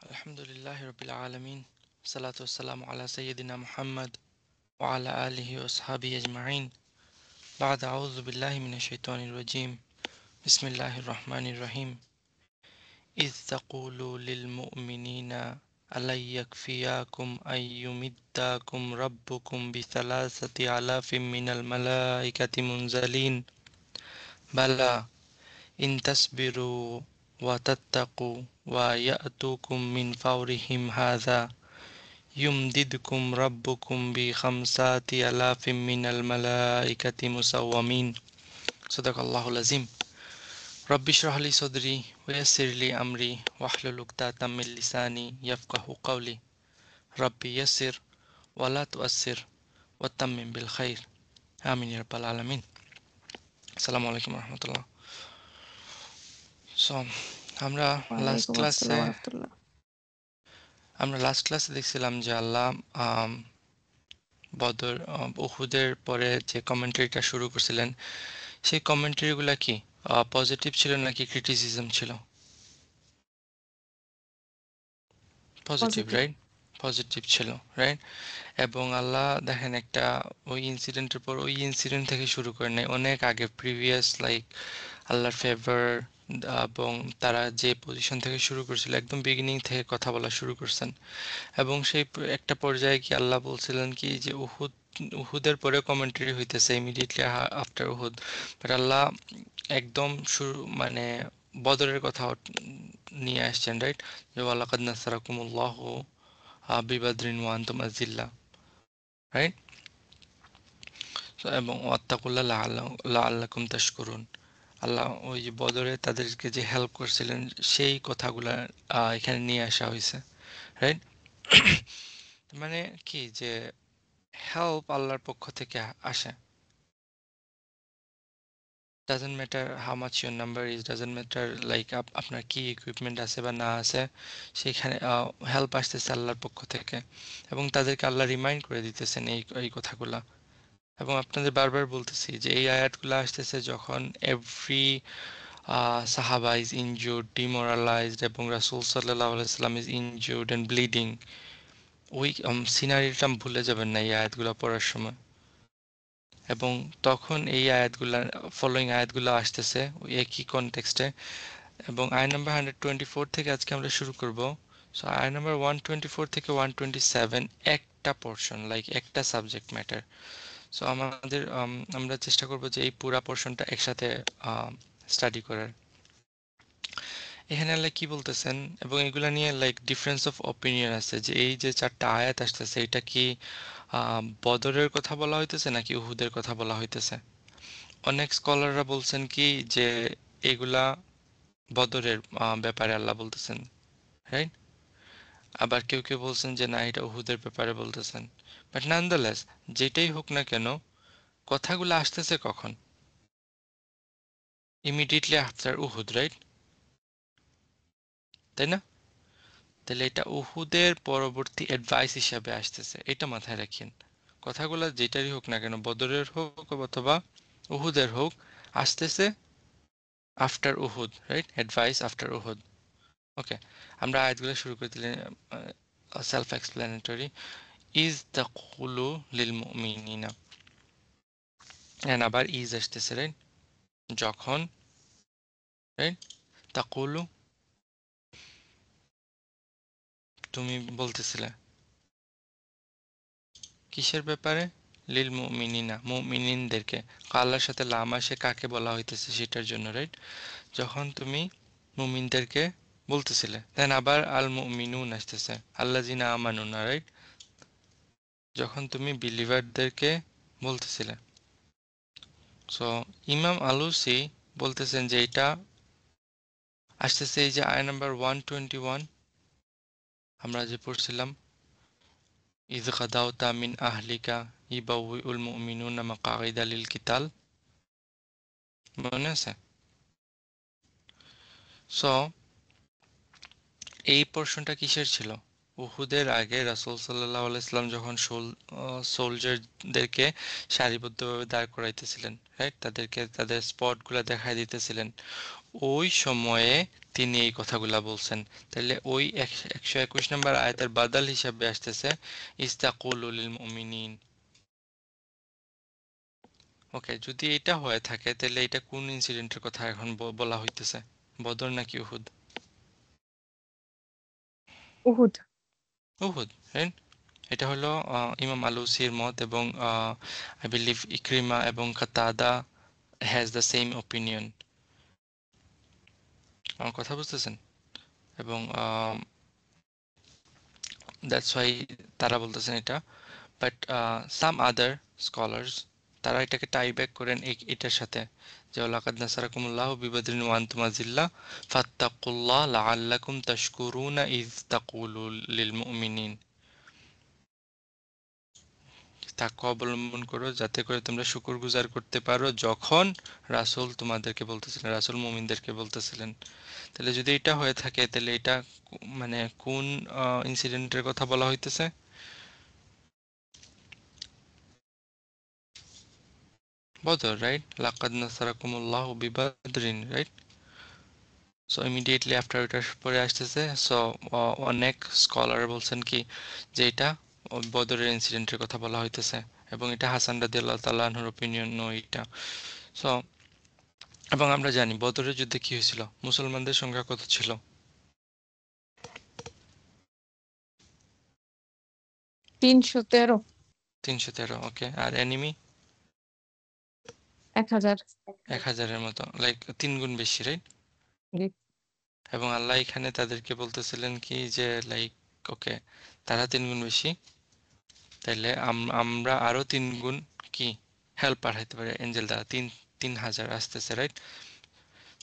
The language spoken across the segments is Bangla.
Alhamdulillahi Rabbil Alameen. Salatu wassalamu ala Sayyidina Muhammad wa ala alihi wa ashabihi ajma'in. Ba'da a'udhu billahi minash shaitanir rajim. Bismillahir Rahmanir Rahim. إذ تقولوا للمؤمنين ألن يكفيكم أن يمدكم ربكم بثلاثة آلاف من الملائكة منزلين بلى إن تصبروا وتتقوا ويأتوكم من فورهم هذا يمددكم ربكم بخمسة آلاف من الملائكة مسومين صدق الله العظيم رب اشرح لي صدري ويسر لي أمري واحلل عقدة من لساني يفقه قولي ربي يسر ولا تؤسر وتمم بالخير آمين يا رب العالمين السلام عليكم ورحمة الله So, আমরা লাস্ট ওয়ালাইকুম ক্লাসে আসসালাম রহমতুল্লাহ। দেখছিলাম যে আল্লাহ বদর উহুদের পরে যে কমেন্ট্রিটা শুরু করছিলেন সেই কমেন্ট্রিগুলা কি পজিটিভ ছিল নাকি ক্রিটিসিজম ছিল? Positive, positive. রাইট? পজিটিভ ছিল, রাইট? এবং আল্লাহ দেখেন একটা ওই ইনসিডেন্টের পর ওই ইনসিডেন্ট থেকে শুরু করে নেয় অনেক আগে প্রিভিয়াস লাইক আল্লাহর ফেভার এবং তারা যে পজিশন থেকে শুরু করছিল একদম বিগিনিং থেকে কথা বলা শুরু করছেন এবং সেই একটা পর্যায়ে কি আল্লাহ বলছিলেন কি যে উহুদের পরে কমেন্ট্রি হইতেছে ইমিডিয়েটলি আফটার উহুদ, বাট আল্লাহ একদম শুরু মানে বদরের কথা নিয়ে আসছেন, রাইট? যে ওয়ালাকাদ নাসরাকুমুল্লাহু বিবাদরিন ওয়া আনতুম আযিল্লা, রাইট? এবং ওয়াত্তাকুল্লাহ লাআল্লাকুম তাশকুরুন। আল্লাহ ওই যে বদরে তাদেরকে যে হেল্প করছিলেন সেই কথাগুলা এখানে নিয়ে আসা হয়েছে, রাইট? মানে কি যে হেল্প আল্লাহর পক্ষ থেকে আসে। Doesn't matter how much your number is, doesn't matter like আপনার কি ইকুইপমেন্ট আছে বা না আছে, সেখানে হেল্প আসতেছে আল্লাহর পক্ষ থেকে এবং তাদেরকে আল্লাহ রিমাইন্ড করে দিতেছেন এই কথাগুলা। এবং আপনাদের বারবার বলতেছি যে এই আয়াতগুলো আসতেছে যখন এভরি সাহাবা ইজ ইনজুর্ড, ডিমোরালাইজড এবং রাসূল সাল্লাল্লাহু আলাইহি সাল্লাম ইজ ইনজুর্ড অ্যান্ড ব্লিডিং। ওই সিনারিটা ভুলে যাবেন না এই আয়াতগুলো পড়ার সময়। এবং তখন এই আয়াতগুলা ফলোয়িং আয়াতগুলো আসতেছে ওই একই কনটেক্সটে। এবং আয়াত নাম্বার 124 থেকে আজকে আমরা শুরু করব। সো আয়াত নাম্বার 124 থেকে 127 একটা পোর্শন, লাইক একটা সাবজেক্ট ম্যাটার। সো আমাদের আমরা চেষ্টা করব যে এই পুরা পোর্শনটা একসাথে স্টাডি করার। এখানে আল্লাহ কি বলতেছেন এবং এগুলা নিয়ে লাইক ডিফারেন্স অফ অপিনিয়ন আছে যে এই যে চারটা আয়াত আসতেছে এটা কি বদরের কথা বলা হইতেছে নাকি উহুদের কথা বলা হইতেছে। অনেক স্কলাররা বলছেন কি যে এগুলা বদরের ব্যাপারে আল্লাহ বলতেছেন, রাইট? আবার কেউ কেউ বলছেন যে না এটা উহুদের ব্যাপারে বলতেছেন। বাট নানদালেস যেটাই হোক না কেন কথাগুলো আসতেছে কখন? Immediately after Uhud, right? তাই না? তাহলে এটা উহুদের পরবর্তী অ্যাডভাইস হিসাবে আসতেছে, এটা মাথায় রাখেন। কথাগুলো যেটারই হোক না কেন বদরের হোক অথবা উহুদের হোক আসতেছে after Uhud, right? Advice after Uhud. Okay, আমরা আয়াতগুলো শুরু করে দিলে সেলফ এক্সপ্লেনেটরি। ইজ তাকুলু লিল মুমিনিনা, এন্ড আবার ইজ আসতেছে, রাইট? যখন, রাইট? তাকুলু তুমি বলতেছিলে কিসের ব্যাপারে? লিল মুমিনিনা মুমিনিনদেরকে। আল্লাহর সাথে লাম আসে কাকে বলা হইতেছে সেটার জন্য, রাইট? যখন তুমি মুমিনদেরকে বলতেছিলে, দেন আবার আল মুমিনুন আসতেছে আল্লাযিনা আমানুনা, রাইট? যখন তুমি বিলিভারদেরকে বলতেছিলে। সো ইমাম আলুসি বলতেছেন যে এটা আসতেছে এই যে আয় নাম্বার 121 আমরা যে পড়ছিলাম, ইয গাদাওতা মিন আহলিকা ইবাউউল মুমিনুনা মাকাইদা লিল কিতাল, মনে আছে? সো এই পোর্শনটা কিসের ছিল? উহুদের আগে রাসূল সাল্লাল্লাহু আলাইহি সাল্লাম যখন সোলজারদেরকে সারিবদ্ধভাবে দাঁড় করাইতেছিলেন, রাইট? তাদেরকে তাদের স্পটগুলো দেখাই দিতেছিলেন। ওই সময়ে তিনি এই কথাগুলা বলছেন। তাহলে ওই 121 নম্বর আয়াতের বাদাল হিসাবে আসতেছে ইস্তাকুলু লিল মুমিনিন। ওকে, যদি এটা হয়ে থাকে তাহলে এটা কোন ইনসিডেন্টের কথা এখন বলা হইতেছে? বদর নাকি উহুদ? উহুদ। উহুদ, রাইট? এটা হলো ইমাম আলুসির মত, এবং আই বিলিভ ইকরিমা এবং কাতাদা হ্যাজ দ্য সেম ওপিনিয়ন। আমার কথা বুঝতেছেন? এবং দ্যাটস ওয়াই তারা বলতেছেন এটা। বাট সাম আদার স্কলার্স তারা এটাকে টাই ব্যাক করেন এটার সাথে, যে লাকাদ নাসারাকুমুল্লাহু বিবদরিন ওয়া আনতুম আযিল্লা ফাত্তাকুল্লাহ লাআল্লাকুম তাশকুরুনা ইয তাকুলু লিল মুমিনিন। তাকওয়া অবলম্বন করো যাতে করে তোমরা শুকরগুজার করতে পারো যখন রাসূল তোমাদেরকে বলতেছিলেন, রাসূল মুমিনদেরকে বলতেছিলেন। তাহলে যদি এটা হয়ে থাকে তাহলে এটা মানে কোন ইনসিডেন্টের কথা বলা হইতেছে? বদর, রাইট? লাকাদ নাসারাকুমুল্লাহু বিবদরিন, রাইট? সো ইমিডিয়েটলি আফটার ওইটার পরে আসতেছে। সো অনেক স্কলার বলছেন কি যে এটা বদরের ইনসিডেন্টের কথা বলা হইতেছে, এবং এটা হাসান রাদিয়াল্লাহু তাআলা আনহুর ওপিনিয়ন নয় এটা। সো এবং আমরা জানি বদরের যুদ্ধে কি হয়েছিল, মুসলমানদের সংখ্যা কত ছিল? 313। 313। ওকে, আর এনিমি 1000। 1000-এর মতো, লাইক 3 গুণ বেশি, রাইট? জি। এবং আল্লাহ এখানে তাদেরকে বলতেছিলেন কি যে লাইক ওকে, তারা 3 গুণ বেশি, তাইলে আমরা আরো 3 গুণ কি হেল্প পাঠাইতে পারি এঞ্জেল দ্বারা। 3000 আসতেছে, রাইট?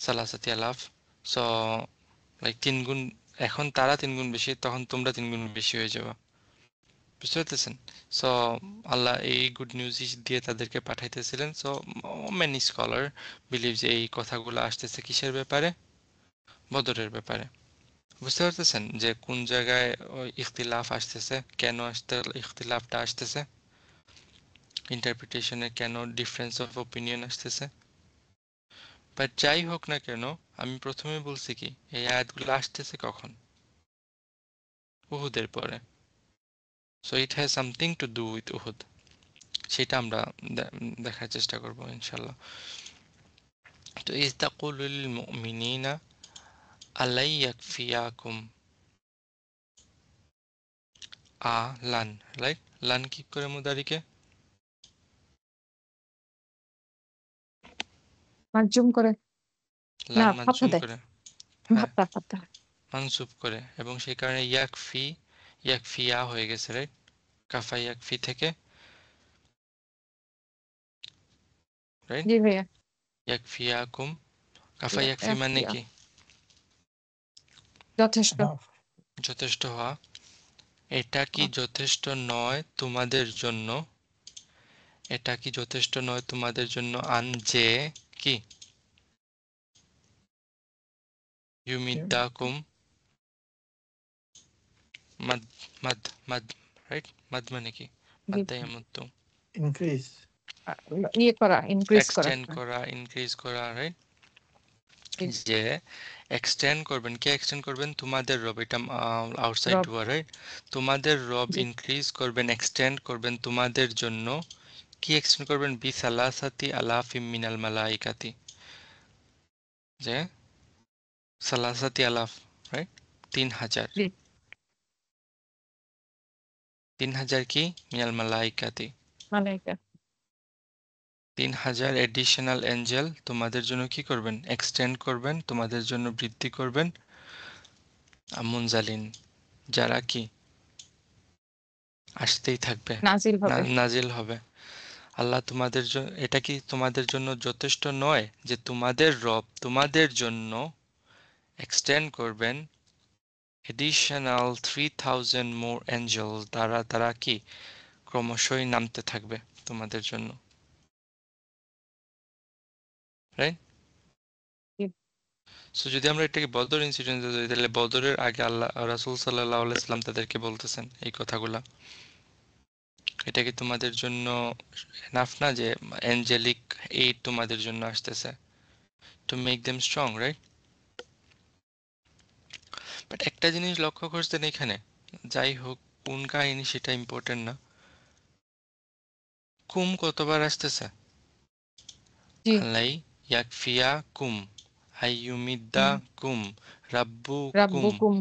সালাসাতি আলাফ। সো লাইক 3 গুণ, এখন তারা 3 গুণ বেশি, তখন তোমরা 3 গুণ বেশি হয়ে যাবে। বুঝতে পারতেছেন? সো আল্লাহ এই গুড নিউজ দিয়ে তাদেরকে পাঠাইতেছিলেন। সো মেনি স্কলার বিলিভ যে এই কথাগুলো আসতেছে কিসের ব্যাপারে? বদরের ব্যাপারে। বুঝতে পারতেছেন যে কোন জায়গায় ওই ইখতিলাফ আসতেছে, কেন ইখতিলাফটা আসতেছে, ইন্টারপ্রিটেশনে কেন ডিফারেন্স অফ ওপিনিয়ন আসতেছে। বাট যাই হোক না কেন, আমি প্রথমে বলছি কি এই আয়াতগুলো আসতেছে কখন? উহুদের পরে। So it has something to do with Uhud. সেটা আমরা দেখার চেষ্টা করব ইনশাল্লাহ। তো ইজ তাকুলু লিল মুমিনিনা আলাই ইয়াকফিয়াকুম লান, রাইট? লান কি করে মুদারিকে? মার্জুম করে, না লান ফাতহা মানজুম দেয়, করে, হ্যাঁ, ফাতহা ফাতহা। মানসুব করে, এবং সেই কারণে ইয়াকফি ইয়াকফিয়া হয়ে গেছে, রাইট? কাফা ইয়াকফি থেকে, রাইট? জি ভাইয়া। ইয়াকফিয়াকুম, কাফা ইয়া ইয়াকফি মানে ইয়া, কি? যথেষ্ট। যথেষ্ট হওয়া। এটা কি যথেষ্ট নয় তোমাদের জন্য? এটা কি যথেষ্ট নয় তোমাদের জন্য আন যে কি ইউমিদ্দাকুম মাদ মাদ মাদ, রাইট? মাদ মানে কি? জি। মাদ্দা ইয়ামুদ্দু, increase. ইয়ে করা, ইনক্রিজ করা। এক্সটেন্ড করা, ইনক্রিজ করা, রাইট? জি। যে এক্সটেন্ড করবেন, কে এক্সটেন্ড করবেন? তোমাদের রব। এটা আউটসাইড রব। ডুয়া, রাইট? তোমাদের রব জি। ইনক্রিজ করবেন, এক্সটেন্ড করবেন তোমাদের জন্য। কি এক্সটেন্ড করবেন? বি সালাসাতি আলাফিম মিনাল মালাইকাতি, যে সালাসাতি আলাফ, রাইট? 3000। জি। 3000 কি? মিনাল মালাইকাতি। মালাইকা। 3000 এডিশনাল এঞ্জেল তোমাদের জন্য কি করবেন? এক্সটেন্ড করবেন, তোমাদের জন্য বৃদ্ধি করবেন। মুনজালিন, যারা কি আসতেই থাকবে, নাজিল হবে। নাজিল হবে। আল্লাহ তোমাদের জন্য, এটা কি তোমাদের জন্য যথেষ্ট নয় যে তোমাদের রব তোমাদের জন্য এক্সটেন্ড করবেন এডিশনাল 3000 মোর এঞ্জেল, তারা কি ক্রমশই নামতে থাকবে তোমাদের জন্য, রাইট? জি। সো যদি আমরা এটাকে বদর ইনসিডেন্ট ধরি, তাহলে বদরের আগে আল্লাহ রাসূল সাল্লাল্লাহু আলাইহি সাল্লাম তাদেরকে বলতেছেন এই কথাগুলা। এটা কি তোমাদের জন্য এনাফ না যে অ্যাঞ্জেলিক এইড তোমাদের জন্য আসতেছে to make them strong, right? But একটা জিনিস লক্ষ্য করছেন এখানে, যাই হোক কোন কাহিনী সেটা ইম্পর্টেন্ট না, কুম কতবার আসতেছে? জি। আল্লাই ইয়াকফিয়া কুম, আইয়ুমিদ্দা হুম। কুম, রাব্বু কুম। রাব্বুকুম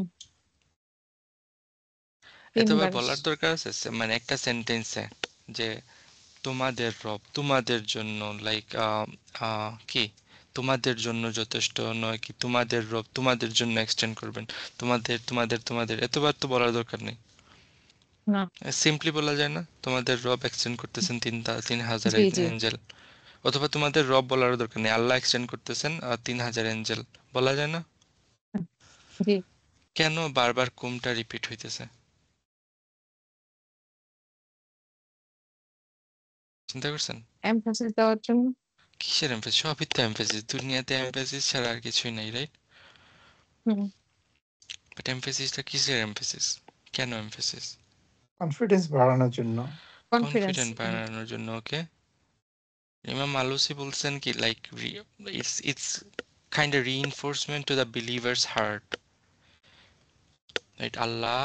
এতবার ৩ বার বলার দরকার আছে মানে একটা সেন্টেন্সে যে তোমাদের রব তোমাদের জন্য, লাইক কি তোমাদের জন্য যথেষ্ট নয় কি, তোমাদের রব তোমাদের জন্য এক্সটেন্ড করবেন, তোমাদের তোমাদের তোমাদের, এতবার তো বলার দরকার নেই। না। সিম্পলি বলা যায় না তোমাদের রব এক্সটেন্ড করতেছেন 3,000 জি, জি, এঞ্জেল, অথবা তোমাদের রব বলার দরকার নেই, আল্লাহ এক্সটেন্ড করতেছেন 3,000 এঞ্জেল, বলা যায় না? জি। কেন বারবার কুমটা রিপিট হইতেছে? চিন্তা করছেন? এমফাসিস দেওয়ার জন্য। কিসের এমফেসিস? সবই তো এমফেসিস, দুনিয়াতে এমফেসিস ছাড়া আর কিছুই নাই, রাইট? হুম। বাট এমফেসিসটা কিসের এমফেসিস? কেন এমফেসিস? কনফিডেন্স বাড়ানোর জন্য। কনফিডেন্স। কনফিডেন্ট বানানোর জন্য, ওকে। ইমাম আলুসি বলছেন কি, like it's kind of reinforcement to the believers heart, right? Allah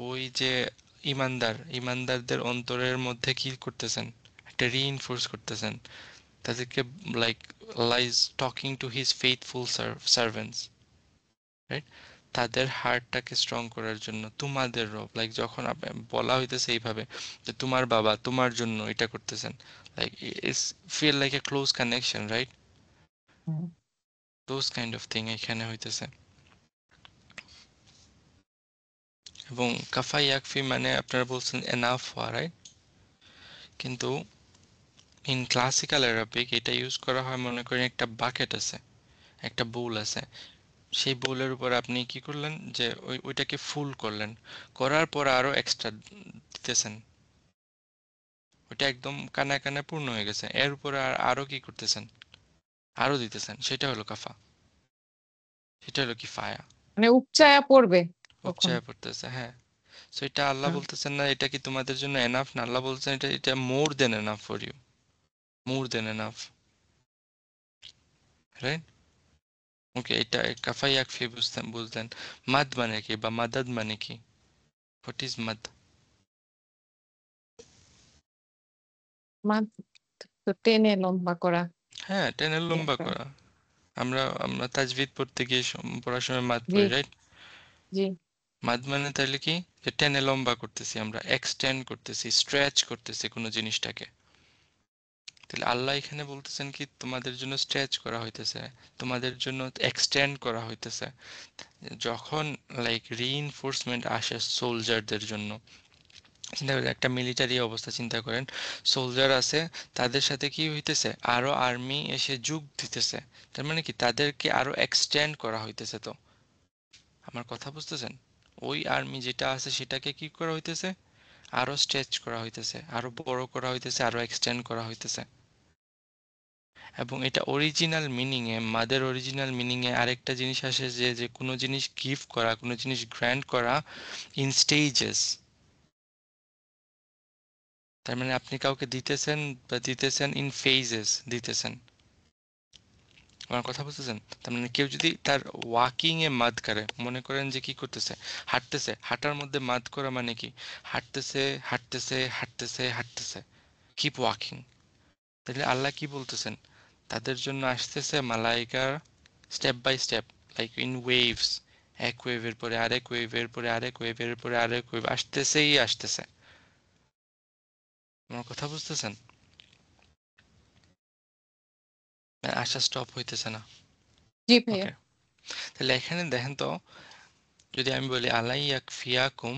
ওই যে ইমানদারদের অন্তরের মধ্যে কি করতেছেন, একটা রিইনফোর্স করতেছেন তাদেরকে, like Allah is talking to his faithful servants, right? তাদের হার্টটাকে স্ট্রং করার জন্য তোমাদের রব, লাইক যখন বলা হইতেছে এইভাবে যে তোমার বাবা তোমার জন্য এটা করতেছেন, like it's feel like a close connection, right? Hmm. Those kind of thing এখানে হইতেছে। এবং কাফা ইয়াকফি মানে আপনারা বলছেন এনাফ হওয়া, রাইট? কিন্তু ইন ক্লাসিক্যাল অ্যারাবিক এটা ইউজ করা হয়, মনে করেন একটা বাকেট আছে, একটা বোল আছে, সেই বোলের উপর আপনি কি করলেন যে ওইটাকে ফুল করলেন, করার পর আরো এক্সট্রা দিতেছেন, ওইটা একদম কানায় কানায় পূর্ণ হয়ে গেছে, এর উপরে আরো কি করতেছেন, আরো দিতেছেন, সেটা হলো কাফা, সেটা হলো কি ফায়া, মানে উপচায়া পড়বে তখন। উপচয় পড়তেছে, হ্যাঁ। সো এটা আল্লাহ হুম। বলতেছেন না এটা কি তোমাদের জন্য এনাফ না, আল্লাহ বলতেছেন এটা এটা more than enough for you, more than enough, right? Okay, এটা কাফা ইয়াকফি বুঝলেন। মাদ মানে কি বা মাদাদ মানে কি? What is মাদ? মাদ তো টেনে লম্বা করা। হ্যাঁ, টেনে ইয়ে লম্বা করা। করা। আমরা আমরা তাজভিদ পড়তে গিয়ে পড়ার সময় মাদ জি, পড়ি, রাইট? জি। মাদ মানে তাহলে কি, যে টেনে লম্বা করতেছি, আমরা এক্সটেন্ড করতেছি, স্ট্রেচ করতেছি কোনো জিনিসটাকে। তাহলে আল্লাহ এখানে বলতেছেন কি তোমাদের জন্য স্ট্রেচ করা হইতেছে, তোমাদের জন্য এক্সটেন্ড করা হইতেছে, যখন লাইক রিইনফোর্সমেন্ট আসে সোলজারদের জন্য। চিন্তা করেন একটা মিলিটারি অবস্থা, চিন্তা করেন সোলজার আছে, তাদের সাথে কি হইতেছে, আরো আর্মি এসে যোগ দিতেছে, তার মানে কি তাদেরকে আরো এক্সটেন্ড করা হইতেছে। তো আমার কথা বুঝতেছেন? ওই আর্মি যেটা আছে সেটাকে কি করা হইতেছে, আরো স্ট্রেচ করা হইতেছে, আরো বড় করা হইতেছে, আরো এক্সটেন্ড করা হইতেছে। এবং এটা অরিজিনাল মিনিং এ, মাদের অরিজিনাল মিনিং এ আরেকটা জিনিস আসে যে যে কোনো জিনিস গিফট করা, কোনো জিনিস গ্র্যান্ড করা ইন স্টেজেস। তার মানে আপনি কাউকে দিতেছেন বা দিতেছেন ইন ফেজেস দিতেছেন। আমার কথা বুঝতেছেন? তার মানে কেউ যদি তার ওয়াকিং এ মাদ করে, মনে করেন যে কি করতেছে, হাঁটতেছে, হাঁটার মধ্যে মাদ করা মানে কি, হাঁটতেছে হাঁটতেছে হাঁটতেছে হাঁটতেছে, কিপ ওয়াকিং। তাহলে আল্লাহ কি বলতেছেন, তাদের জন্য আসতেছে মালাইকা step by step, like in waves, এক ওয়েভের পরে আরেক ওয়েভের পরে আরেক ওয়েভের পরে আরেক ওয়েভ আসতেছেই আসতেছে। আমার কথা বুঝতেছেন? আসা স্টপ হইতেছে না। জি ভাইয়া। ওকে, তাহলে এখানে দেখেন তো, যদি আমি বলি আলাই ইয়াকফিয়াকুম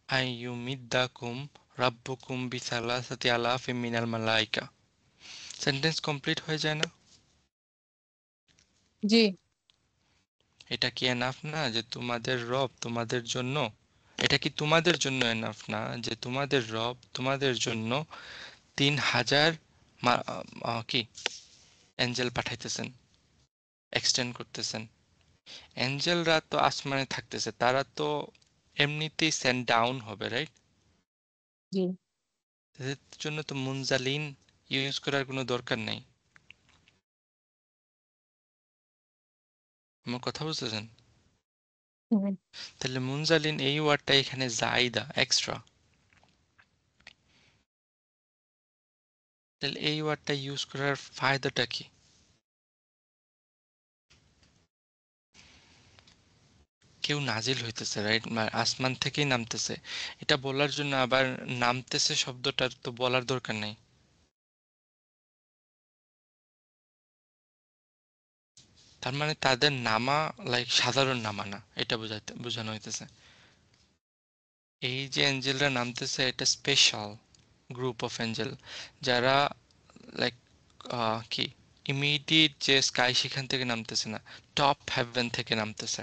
আইয়ুমিদ্দাকুম রাব্বুকুম বিসালাসাতি আলাফিম মিনাল মালাইকা, সেন্টেন্স কমপ্লিট হয়ে যায় না? জি, এটা কি এনাফ না যে তোমাদের রব তোমাদের জন্য, এটা কি তোমাদের জন্য এনাফ না যে তোমাদের রব তোমাদের জন্য 3,000 কি এঞ্জেল পাঠাইতেছেন, এক্সটেন্ড করতেছেন? এঞ্জেলরা তো আসমানে থাকতেছে, তারা তো এমনিতেই সেন্ড ডাউন হবে, রাইট? জি। এদের জন্য তো মুনজালিন ইউজ করার কোনো দরকার নেই। আমার কথা বুঝতেছেন? হুম। তাহলে মুনজালিন এই ওয়ার্ডটা এখানে জাইদা এক্সট্রা। তাহলে এই ওয়ার্ডটা ইউজ করার ফায়দাটা কি? কেউ নাজিল হইতেছে, রাইট? আসমান থেকেই নামতেছে। এটা বলার জন্য আবার নামতেছে শব্দটার তো বলার দরকার নেই। তার মানে তাদের নামা লাইক সাধারণ নামা না, এটা বোঝানো হইতেছে। এই যে এঞ্জেলরা নামতেছে এটা স্পেশাল গ্রুপ অফ এঞ্জেল, যারা লাইক কি ইমিডিয়েট যে স্কাই সেখান থেকে নামতেছে না, টপ হেভেন থেকে নামতেছে।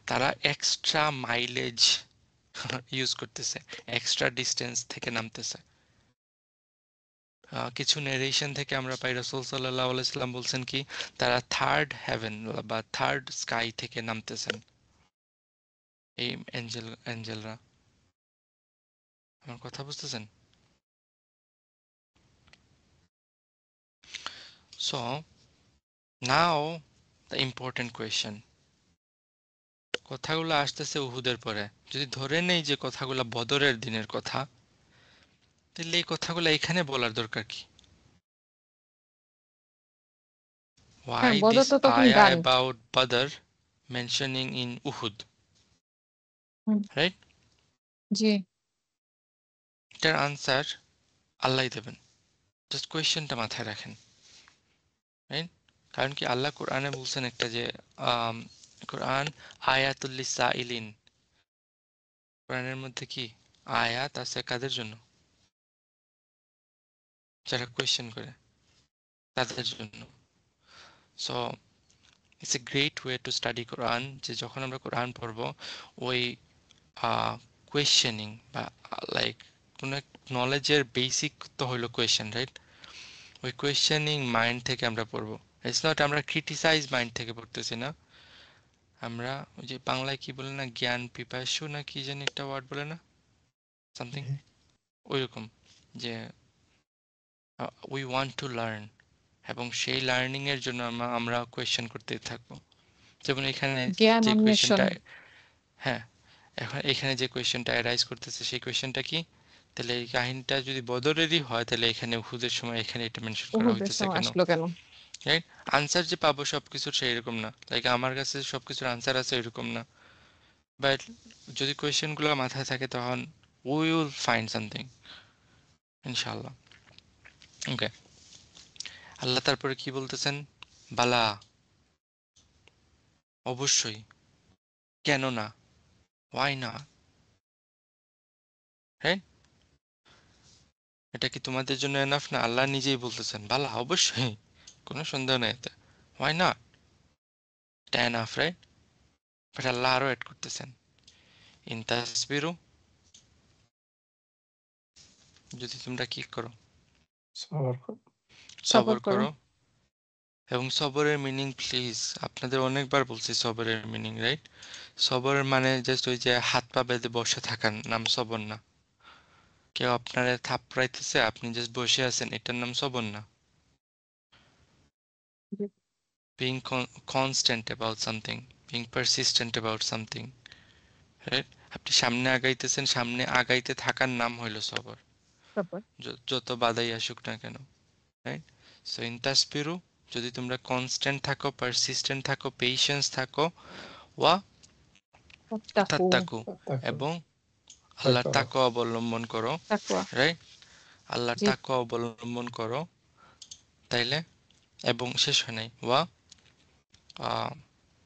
তারা এক্সট্রা মাইলেজ ইউজ করতেছে, এক্সট্রা ডিস্টেন্স থেকে নামতেছে। কিছু নেরেশন থেকে আমরা পাই রাসূল সাল্লাল্লাহু আলাইহি সাল্লাম বলছেন কি তারা থার্ড হেভেন বা থার্ড স্কাই থেকে নামতেছেন এই এঞ্জেলরা। আমার কথা বুঝতেছেন? So now the important question, কথাগুলো আসতেছে উহুদের পরে। যদি ধরে নেই যে কথাগুলো বদরের দিনের কথা, তাহলে এই কথাগুলো এখানে বলার দরকার কি? হ্যাঁ, Why বদর this তো তখন ayah গান। about Badr mentioning in Uhud, hmm, right? জি। এটার আনসার আল্লাহই দেবেন, জাস্ট কোয়েশ্চেনটা মাথায় রাখেন, রাইট? কারণ কি আল্লাহ কোরআনে বলছেন একটা যে আম, কোরআন আয়াতুল লিসাইলিন, কোরআনের মধ্যে কি আয়াত আছে কাদের জন্য? যারা কোয়েশ্চেন করে তাদের জন্য। So it's a great way to study Quran, যে যখন আমরা কোরআন পড়বো ওই কোয়েশ্চেনিং বা লাইক কোনো নলেজের বেসিক তো হইলো কোয়েশ্চেন, রাইট? ওই কোয়েশ্চেনিং মাইন্ড থেকে আমরা পড়বো। ইটস নট আমরা ক্রিটিসাইজ মাইন্ড থেকে পড়তেছি না, আমরা ওই যে বাংলায় কি বলে না, জ্ঞান পিপাসু না কি জানি একটা ওয়ার্ড বলে না, সামথিং জি। ওইরকম, যে উই ওয়ান্ট টু লার্ন, এবং সেই লার্নিং এর জন্য আমরা কোয়েশ্চেন করতেই থাকবো। যেমন এখানে জ্ঞান যে অন্বেষণ। কোয়েশ্চেনটা, হ্যাঁ, এখন এখানে যে কোয়েশ্চেনটা অ্যারাইজ করতেছে সেই কোয়েশ্চেনটা কি? তাহলে এই কাহিনীটা যদি বদরেরই হয় তাহলে এখানে উহুদের সময় এখানে এটা মেনশন করা উহুদের হইতেছে সময় কেন, আসলো কেন? রাইট? আনসার যে পাবো সবকিছুর সেই এরকম না, লাইক আমার কাছে সবকিছুর আনসার আছে এরকম না, বাট যদি কোয়েশ্চেনগুলো মাথায় থাকে তখন উই উইল ফাইন্ড সামথিং ইনশাআল্লাহ। ওকে, আল্লাহ তারপরে কি বলতেছেন? বালা, অবশ্যই, কেন না, ওয়াই না, রাইট? এটা কি তোমাদের জন্য এনাফ না? আল্লাহ নিজেই বলতেছেন বালা, অবশ্যই, কোনো সন্দেহ নেই এতে, ওয়াই না, এটা এনাফ, রাইট? বাট আল্লাহ আরো অ্যাড করতেছেন ইন তাসবিরু, যদি তোমরা কি করো, সবার কর- সবর সবর করো। করো। এবং সবরের মিনিং প্লিজ, আপনাদের অনেকবার বলছি সবরের মিনিং, রাইট? সবরের মানে জাস্ট ওই যে হাত পা বেঁধে বসে থাকার নাম সবর না। কেউ আপনারে থাপড়াইতেছে আপনি জাস্ট বসে আছেন, এটার নাম সবর না। জি। Being constant about something, being persistent about something, right? আপনি সামনে আগাইতেছেন, সামনে আগাইতে থাকার নাম হইলো সবর, সবর। যত বাধাই আসুক না কেন, রাইট? সো ইন তাসবিরু, যদি তোমরা কনস্ট্যান্ট থাকো, পারসিস্টেন্ট থাকো, পেশেন্স থাকো, ওয়া তাত্তাকু। তাত্তাকু, তাকে এবং ভয় আল্লাহর করো। তাকওয়া অবলম্বন করো, তাকওয়া। রাইট? আল্লাহর জি। তাকওয়া অবলম্বন করো, তাইলে, এবং শেষ হয় নাই, ওয়া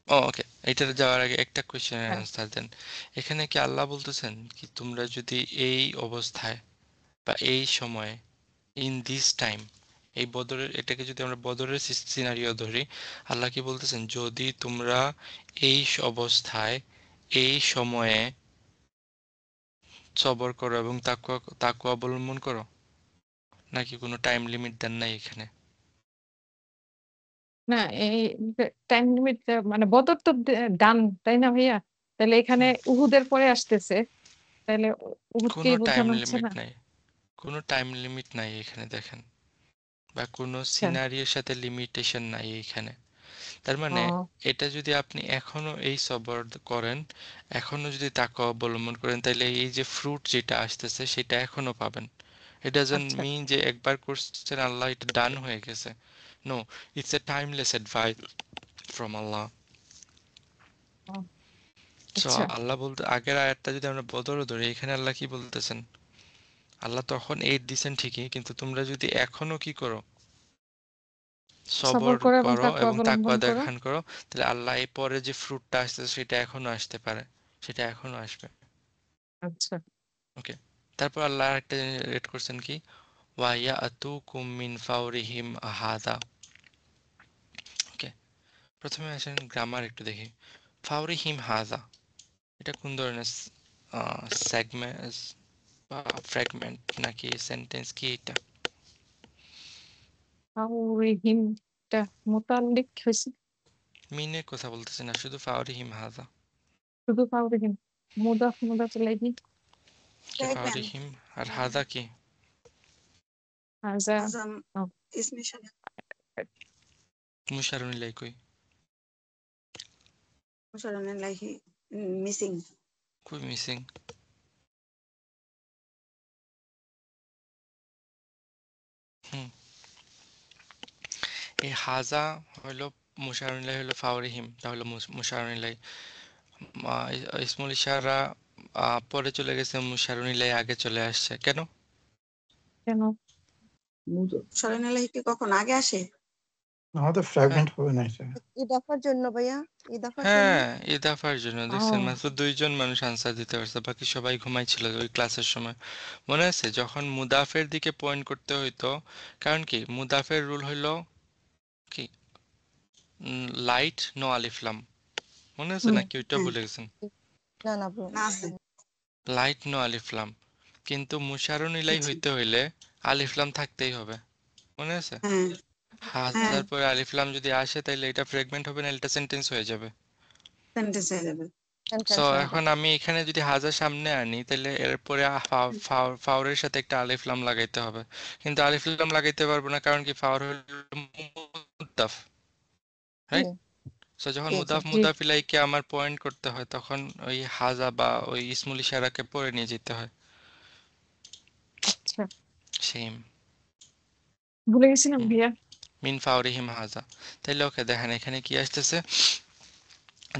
ওকে, এটার যাওয়ার আগে একটা কোয়েশ্চেনের হ্যাঁ। অ্যান্সার দেন। এখানে কি আল্লাহ বলতেছেন কি তোমরা যদি এই অবস্থায় বা এই সময়ে, ইন দিস টাইম, এই বদরের, এটাকে যদি আমরা বদরের সিনারিও ধরি, আল্লাহ কি বলতেছেন যদি তোমরা এই অবস্থায় এই সময়ে সবর করো এবং তাকওয়া তাকওয়া অবলম্বন করো, নাকি কোনো টাইম লিমিট দেন নাই এখানে? না, এই টাইম লিমিট মানে বদর তো ডান, তাই না ভাইয়া? তাহলে এখানে হুম, উহুদের পরে আসতেছে। তাহলে কোনো উহুদকেই টাইম বোঝানো হচ্ছে লিমিট না? নাই, কোনো টাইম লিমিট নাই এখানে দেখেন, বা কোনো আচ্ছা। সিনারিওর সাথে লিমিটেশন নাই এইখানে। তার মানে ও এটা যদি আপনি এখনো এই সবর করেন, এখনো যদি তাকওয়া অবলম্বন করেন, তাহলে এই যে ফ্রুট যেটা আসতেছে সেটা এখনো পাবেন। ইট ডাজন্ট আচ্ছা মিন যে একবার করছেন আল্লাহ এটা ডান হয়ে গেছে। No, it's a timeless advice from আল্লাহ। ও, সো আচ্ছা আল্লাহ বলতে, আগের আয়াতটা যদি আমরা বদলে ধরি, এখানে আল্লাহ কি বলতেছেন? আল্লাহ তখন এইট দিছেন ঠিকই, কিন্তু তোমরা যদি এখনো কি করো, সবর সবর করো এবং করো তাকওয়া এবং তাকওয়া অবলম্বন করো। দেখান করো, তাহলে আল্লাহ এই পরে যে ফ্রুটটা আসছে সেটা এখনো আসতে পারে, সেটা এখনো আসবে। আচ্ছা ওকে, তারপর আল্লাহ একটা রেড করছেন কি, ওয়াইয়া আতু কুমিন ফাউরিহিম হাদা। ওকে, প্রথমে আসেন গ্রামার একটু দেখি। ফাউরিহিম হাদা, এটা কোন ধরনের সেগমেন্ট বা ফ্র্যাগমেন্ট নাকি সেন্টেন্স, কি এটা? ফাউরিহিমটা মুতাল্লিক হয়েছে, মিনের কথা বলতেছে না, শুধু ফাউরিহিম হাদা। শুধু ফাউরিহিম মুদাফ মুদাফ ইলাইহি কে Fragment. ফাউরিহিম আর হাদা কি? হাজা Azam ও, ismi shana. মুশারুন ইলাই কই? Musharraf like he missing. কই মিসিং? হুম, এই হাজা হইলো মুশারুন ইলাই, হইলো ফাউরিহিম, তাহলে মুশারুন ইলাই। ইসমুল ইশারা পরে চলে গেছে, মুশারুন ইলাই আগে চলে আসছে কেন? কেন? Musharraf like কি কখন আগে আসে? আমাদের হ্যাঁ, ফ্র্যাগমেন্ট হবে না এটা। ইদাফার জন্য ভাইয়া, ইদাফার জন্য। হ্যাঁ, ইদাফার জন্য। দেখছেন, ও মাত্র 2 জন মানুষ আনসার দিতে পারছে, বাকি সবাই ঘুমাইছিল ওই ক্লাসের সময়। মনে আছে যখন মুদাফের দিকে পয়েন্ট করতে হইতো? কারণ কি, মুদাফের রুল হইলো কি, লাইট নো আলিফলাম। মনে আছে হুম নাকি ওইটা হ্যাঁ, ভুলে গেছেন? না না ব্রো, না আছে। লাইট নো আলিফলাম, কিন্তু মুশারুন ইলাই আচ্ছা। হইতে হইলে আলিফলাম থাকতেই হবে। মনে আছে? হ্যাঁ, হ্যাঁ, হাজার পরে আলিফলাম যদি আসে তাহলে এটা ফ্রেগমেন্ট হবে না, এটা সেন্টেন্স হয়ে যাবে। সেন্টেন্স হয়ে যাবে। সো সেন্টেন্স হয়ে এখন যাবে। আমি এখানে যদি হাজার সামনে আনি, তাহলে এরপরে ফাওরের সাথে একটা আলিফলাম লাগাইতে হবে, কিন্তু আলিফলাম লাগাইতে পারবো না, কারণ কি, ফাওর হলো মুদাফ, জি রাইট? সো যখন জি জি। মুদাফ জি মুদাফিলাইকে আমার পয়েন্ট করতে হয়, তখন ওই হাজা বা ওই ইসমুল ইশারাকে পরে নিয়ে যেতে হয়। আচ্ছা সেম, ভুলে গেছিলাম ভাইয়া। মিন ফাওরিহিম হাজা। তাইলে ওকে দেখেন এখানে কি আসতেছে,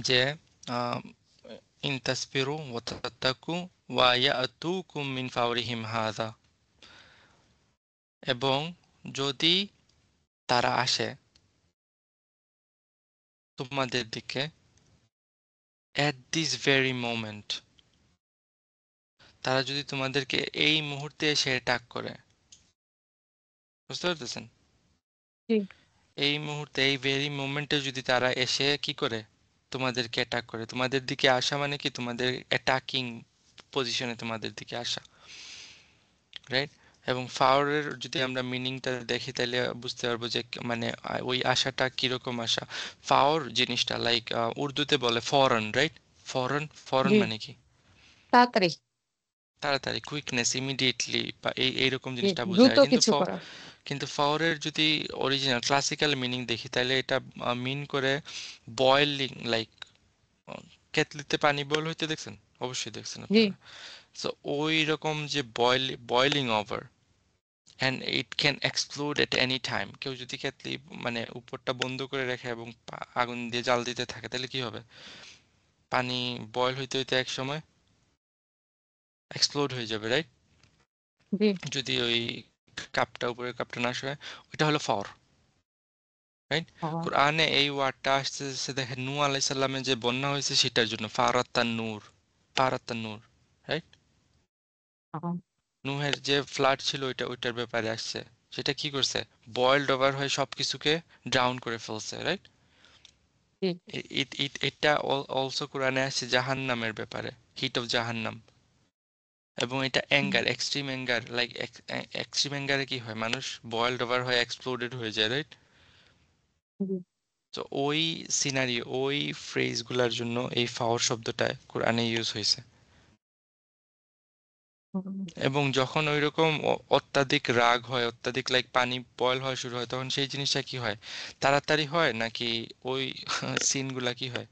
যে ইন তাসবিরু ওয়া তাত্তাকু ওয়া ইয়াতুকুম মিন ফাওরিহিম হাজা, এবং যদি তারা আসে তোমাদের দিকে at this very moment, তারা যদি তোমাদেরকে এই মুহূর্তে এসে অ্যাটাক করে, বুঝতে পারতেছেন? জি এই মুহূর্তে, এই ভেরি মোমেন্টে যদি তারা এসে কি করে, তোমাদেরকে অ্যাটাক করে, তোমাদের দিকে আসা মানে কি, তোমাদের অ্যাটাকিং পজিশনে তোমাদের দিকে আসা, রাইট? এবং ফাওরের যদি আমরা মিনিংটা দেখি, তাহলে বুঝতে পারবো যে মানে ওই আশাটা কিরকম আশা। ফাওর জিনিসটা লাইক উর্দুতে বলে ফরন, রাইট? ফরন, ফরন জি মানে কি? তাড়াতাড়ি, তাড়াতাড়ি, কুইকনেস, ইমিডিয়েটলি, বা এইরকম জি জিনিসটা দ্রুত বোঝায়। কিন্তু কিছু করা। কিন্তু ফাওরের যদি অরিজিনাল ক্লাসিক্যাল মিনিং দেখি, তাহলে এটা মিন করে বয়েলিং, লাইক কেতলিতে পানি বয়েল হইতে দেখছেন? অবশ্যই দেখছেন জি আপনারা। সো ওই রকম যে boiling over, and it can explode at any time. কেউ যদি কেতলি মানে উপরটা বন্ধ করে রাখে এবং আগুন দিয়ে জাল দিতে থাকে, তাহলে কি হবে? পানি বয়েল হইতে হইতে এক সময় এক্সপ্লোড হয়ে যাবে, রাইট? জি যদি ওই কাপটা, উপরের কাপটা না সরে। ওইটা হলো ফাওর, রাইট? ও কোরআনে এই ওয়ার্ডটা আসতেছে, দেখেন নূহ আলাইহিস সালামের যে বন্যা হয়েছে সেটার জন্য, ফারাত্তান নূর, ফারাত্তান নূর, রাইট? ও, নূহের যে ফ্লাড ছিল ওইটার ব্যাপারে আসছে। সেটা কি করছে? বয়েলড ওভার হয়ে সবকিছুকে ডাউন করে ফেলছে, রাইট? জি এটা অলসো কোরআনে আসছে জাহান্নামের ব্যাপারে, হিট অফ জাহান্নাম। এবং এটা anger, extreme anger, like extreme অ্যাঙ্গারে কি হয়, মানুষ বয়েলড ওভার হয়ে এক্সপ্লোডেড হয়ে যায়, রাইট? জি তো ওই সিনারি, ওই ফ্রেজগুলোর জন্য এই ফাওর শব্দটা কোরআনে ইউজ হয়েছে। হুম, এবং যখন ওইরকম অত্যাধিক রাগ হয়, অত্যাধিক লাইক পানি বয়েল হওয়া শুরু হয়, তখন সেই জিনিসটা কি হয়? তাড়াতাড়ি হয় নাকি ওই সিনগুলা কি হয়?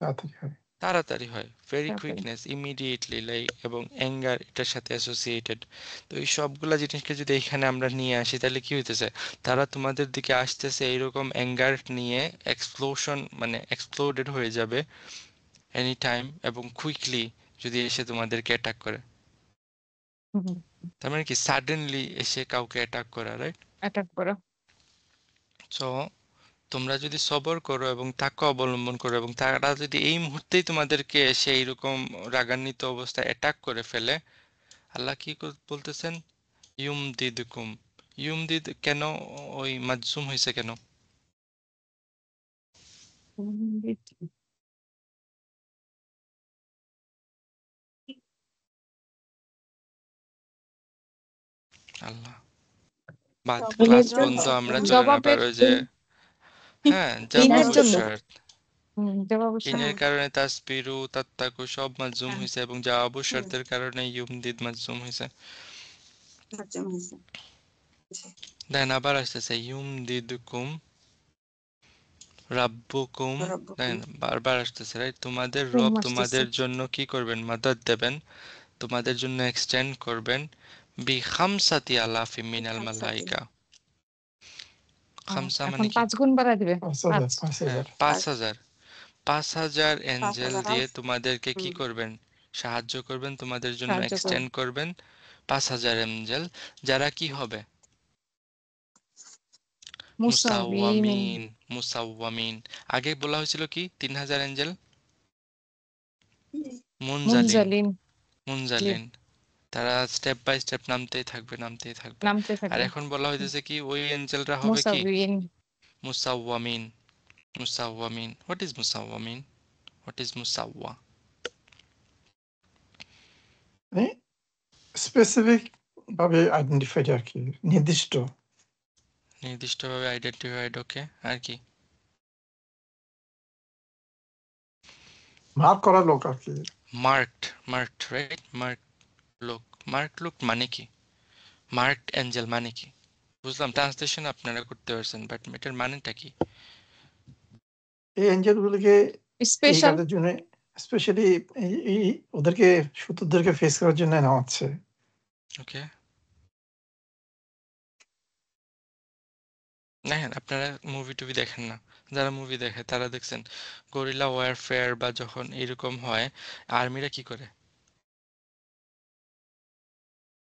তাড়াতাড়ি হয়। তাড়াতাড়ি হয়, ভেরি তারপরে কুইকনেস, ইমিডিয়েটলি, লাইক, এবং অ্যাঙ্গার এটার সাথে অ্যাসোসিয়েটেড। তো এই সবগুলা জিনিসকে যদি এখানে আমরা নিয়ে আসি, তাহলে কি হইতেছে? তারা তোমাদের দিকে আসতেছে এইরকম অ্যাঙ্গার নিয়ে, এক্সপ্লোশন মানে এক্সপ্লোডেড হয়ে যাবে এনি টাইম, এবং কুইকলি যদি এসে তোমাদেরকে অ্যাটাক করে। হুম, তার মানে কি সাডেনলি এসে কাউকে অ্যাটাক করা, রাইট? অ্যাটাক করা। সো তোমরা যদি সবর করো এবং তাকে অবলম্বন করো, এবং তারা যদি এই মুহূর্তেই তোমাদেরকে এসে এইরকম রাগান্বিত অবস্থায় অ্যাটাক করে ফেলে, আল্লাহ কি বলতেছেন? ইউমদিদকুম। ইউমদিদ কেন ওই মাজজুম হয়েছে কেন? আল্লাহ, বাদ জবাব ক্লাস জন্য বন্ধ, আমরা চলেন আবার জবাবের ওই যে, হ্যাঁ, দিনের জবাব জন্য শর্ত। জবাব ইনের হ্যাঁ কারণে তাসবিরু তাত্তাকু সব মাজজুম হ্যাঁ হয়েছে, এবং জবাব হুম শর্তের কারণে ইউমদিদ মাজজুম হয়েছে। হজম হয়েছে জি দেন আবার আসতেছে ইউমদিদকুম রাব্বুকুম। রব্বকুম দেন বারবার আসতেছে, রাইট? তোমাদের ঘুম রব আসতেছে। তোমাদের জন্য কি করবেন? মাদাদ দেবেন, তোমাদের জন্য এক্সটেন্ড করবেন। বি খামসাতি আলাফি মিনাল খামসাতি মালাইকা। খামসা এখন মানে কি? 5 গুণ বাড়ায় দিবে। 5,000 5। 5,000 পাঁচ 5 হাজার 5,000 এঞ্জেল 5,000 দিয়ে আলফ তোমাদেরকে কি হুম করবেন? সাহায্য করবেন, তোমাদের জন্য সাহায্য করো। এক্সটেন্ড করবেন। 5,000 এঞ্জেল, যারা কি হবে? মুসাউবিমিন, মুসাওয়ামিন। মুসাওয়ামিন। আগে বলা হয়েছিল কি 3,000 এঞ্জেল? মুনজালিন। মুনজালিন, মুনজালিন। তারা স্টেপ বাই স্টেপ নামতেই থাকবে, নামতেই থাকবে। নামতে আর থাকবে। এখন বলা হইতেছে কি ওই এঞ্জেলরা হবে কি? মুসাউবিন, মুসাওয়ামিন। মুসাওয়ামিন। হোয়াট ইজ মুসাওয়ামিন? হোয়াট ইজ মুসাওয়া? মানে স্পেসিফিক ভাবে আইডেন্টিফাইড আর কি, নির্দিষ্ট। নির্দিষ্টভাবে আইডেন্টিফাইড, ওকে। আর কি? মার্ক করা লোক আর কি। মার্কড। Marked, right? মার্ক লোক। মার্ক লোক মানে কি? মার্কড এঞ্জেল মানে কি? বুঝলাম, ট্রান্সলেশন আপনারা করতে পারছেন, বাট এটার মানেটা কি? এই এঞ্জেল গুলিকে এই স্পেশাল। কাজের জন্য স্পেশালি এই ওদেরকে শত্রুদেরকে ফেস করার জন্য নেওয়া হচ্ছে। ওকে। দেখেন, আপনারা মুভি টুভি দেখেন না, যারা মুভি দেখে তারা দেখছেন গরিলা ওয়ারফেয়ার বা যখন এরকম হয়, আর্মিরা কি করে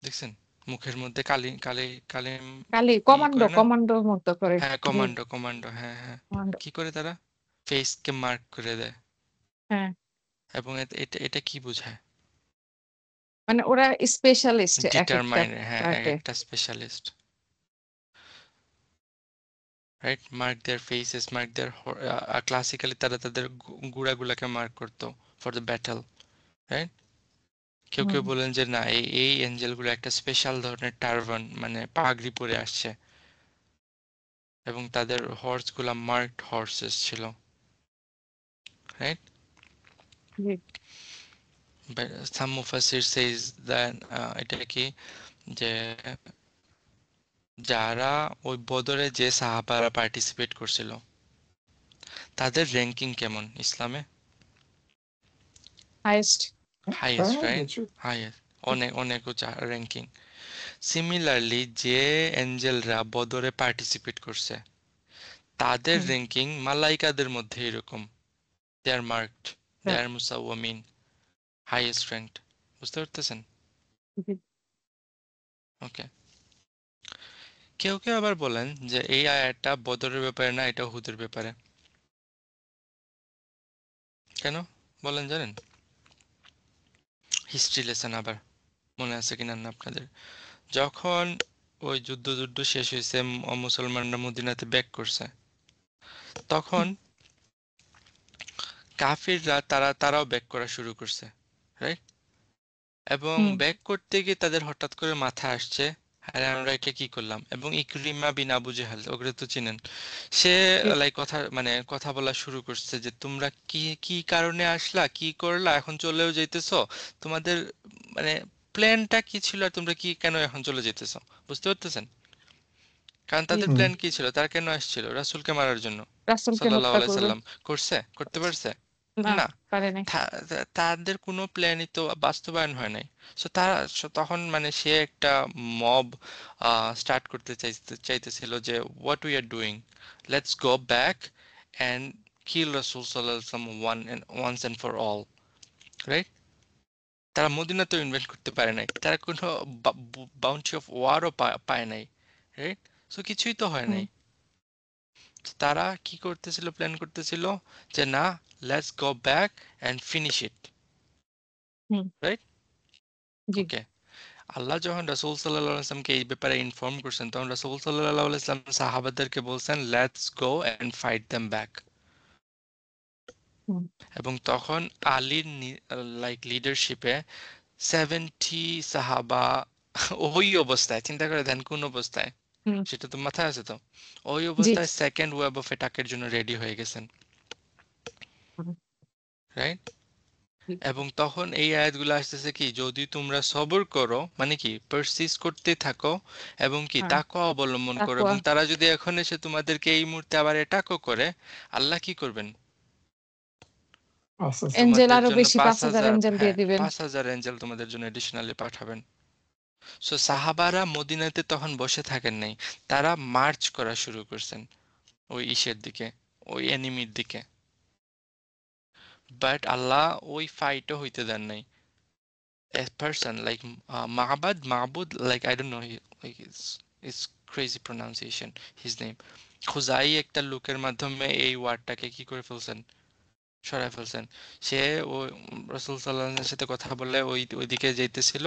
দেখছেন? মুখের মধ্যে কালি কালি কালিম খালি ই কমান্ডো করে না? কমান্ডো মতো করে। হ্যাঁ, জি, কমান্ডো কমান্ডো, হ্যাঁ হ্যাঁ। কমান্ডো। কি করে তারা? ফেসকে মার্ক করে দেয়। হ্যাঁ, এবং এটা এটা কি বোঝায়? মানে ওরা স্পেশালিস্ট এক একটা ডিটারমাইন, হ্যাঁ, এক পার্টে। একটা স্পেশালিস্ট, রাইট? মার্ক দেয়ার ফেসেস, মার্ক দেয়ার, ক্লাসিক্যালি তারা তাদের গুড়াগুলাকে মার্ক করতো ফর দ্য ব্যাটল, রাইট? কেউ কেউ বলেন যে না, এই এই এঞ্জেলগুলো একটা স্পেশাল ধরনের টার্বান মানে পাগড়ি পরে আসছে, এবং তাদের হর্সগুলা মার্কড হর্সেস ছিল, রাইট? সাম মুফাসির সেজ দ্যাট, এটা কি, যে যারা ওই বদরে যে সাহাবারা পার্টিসিপেট করছিল, তাদের র্যাঙ্কিং কেমন ইসলামে? হাইয়েস্ট। হাইয়েস্ট, হ্যাঁ রাইট? কিছু হাইয়েস্ট, অনেক অনেক উঁচা র্যাঙ্কিং। সিমিলারলি যে এঞ্জেলরা বদরে পার্টিসিপেট করছে, তাদের র্যাঙ্কিং মালাইকাদের মধ্যে এরকম। দে আর মার্কড, দে আর মুসাওয়ামিন, হাইয়েস্ট র্যাঙ্কড। বুঝতে পারতেছেন? ওকে। কেউ কেউ আবার বলেন যে এই আয়াতটা বদরের ব্যাপারে না, এটা উহুদের ব্যাপারে। কেন বলেন জানেন? হিস্ট্রি লেসন আবার মনে আছে কিনা না আপনাদের? যখন ওই যুদ্ধ শেষ হয়েছে, মুসলমানরা মদিনাতে ব্যাক করছে, তখন কাফিররা তারাও ব্যাক করা শুরু করছে, রাইট? এবং ব্যাক করতে গিয়ে তাদের হঠাৎ করে মাথা আসছে, আরে আমরা এটা কি করলাম? এবং ইকরিমা বিন আবু জেহাল, ওগুলো তো চিনেন, সে লাইক কথা বলা শুরু করছে যে তোমরা কি কি কারণে আসলা, কি করলা, এখন চলেও যাইতেছো, তোমাদের মানে প্ল্যানটা কি ছিল আর তোমরা কি কেন এখন চলে যেতেছো, বুঝতে পারতেছেন? কারণ জি তাদের হুম প্ল্যান কি ছিল, তারা কেন আসছিল রাসূলকে মারার জন্য? রাসূলকে সাল্লাল্লাহু হত্যা আলাইহি করবে। সাল্লাম করতে পারছে না, না। পারে নাই। তাদের কোনো প্ল্যানই তো বাস্তবায়ন হয় নাই। সো তখন মানে সে একটা মব স্টার্ট করতে চাইতেছিল যে what we are doing, let's go back and kill রাসূল সাল্লাল্লাহু আলাইহি ওয়াসাল্লাম once and for all, right? তারা মদিনা তো ইনভেন্ট করতে পারে নাই, তারা কোনো বাউন্টি অফ ওয়ারও পায় নাই, রাইট? সো কিছুই তো হয় হুম নাই। তারা কি করতেছিল, প্ল্যান করতেছিল যে না, let's go back and finish it, hmm right? জি ওকে। আল্লাহ যখন রাসূল সাল্লাল্লাহু আলাইহি ওয়াসাল্লামকে এই ব্যাপারে ইনফর্ম করছেন, তখন রাসূল সাল্লাল্লাহু আলাইহি ওয়াসাল্লাম সাহাবাদেরকে বলছেন let's go and fight them back. Hmm এবং তখন আলীর লাইক লিডারশিপে 70 সাহাবা ওই অবস্থায়, চিন্তা করে দেন কোন অবস্থায়, হুম সেটা তো মাথায় আছে তো, ওই জি অবস্থায় সেকেন্ড ওয়েভ অফ অ্যাটাকের জন্য রেডি হয়ে গেছেন, হুম, রাইট? জি এবং তখন এই আয়াতগুলো আসতেছে কি, যদি তোমরা সবর করো মানে কি পারসিস করতে থাকো এবং কি হ্যাঁ তাকওয়া অবলম্বন করো, তাকওয়া এবং তারা যদি এখন এসে তোমাদেরকে এই মুহূর্তে আবার অ্যাটাকও করে, আল্লাহ কি করবেন? আচ্ছা আচ্ছা এঞ্জেল তোমাদের আরো জন্য বেশি পাঁচ 5000 হাজার এঞ্জেল দিয়ে হ্যাঁ দিবেন। 5,000 এঞ্জেল তোমাদের জন্য এডিশনালি পাঠাবেন। সো সাহাবারা মদিনাতে তখন বসে থাকেন নাই, তারা মার্চ করা শুরু করছেন ওই ইসের দিকে, ওই এনিমির দিকে। বাট আল্লাহ ওই ফাইটও হইতে দেন নাই। A person like Ma'bud, like I don't know, like it's crazy pronunciation his name. খুজাই একটা লোকের মাধ্যমে এই ওয়ার্ডটাকে কি করে ফেলছেন, সরায় ফেলছেন। সে ও রাসূল সাল্লাল্লাহু আলাইহি ওয়াসাল্লামের সাথে কথা বলে ওইদিকে যাইতেছিল,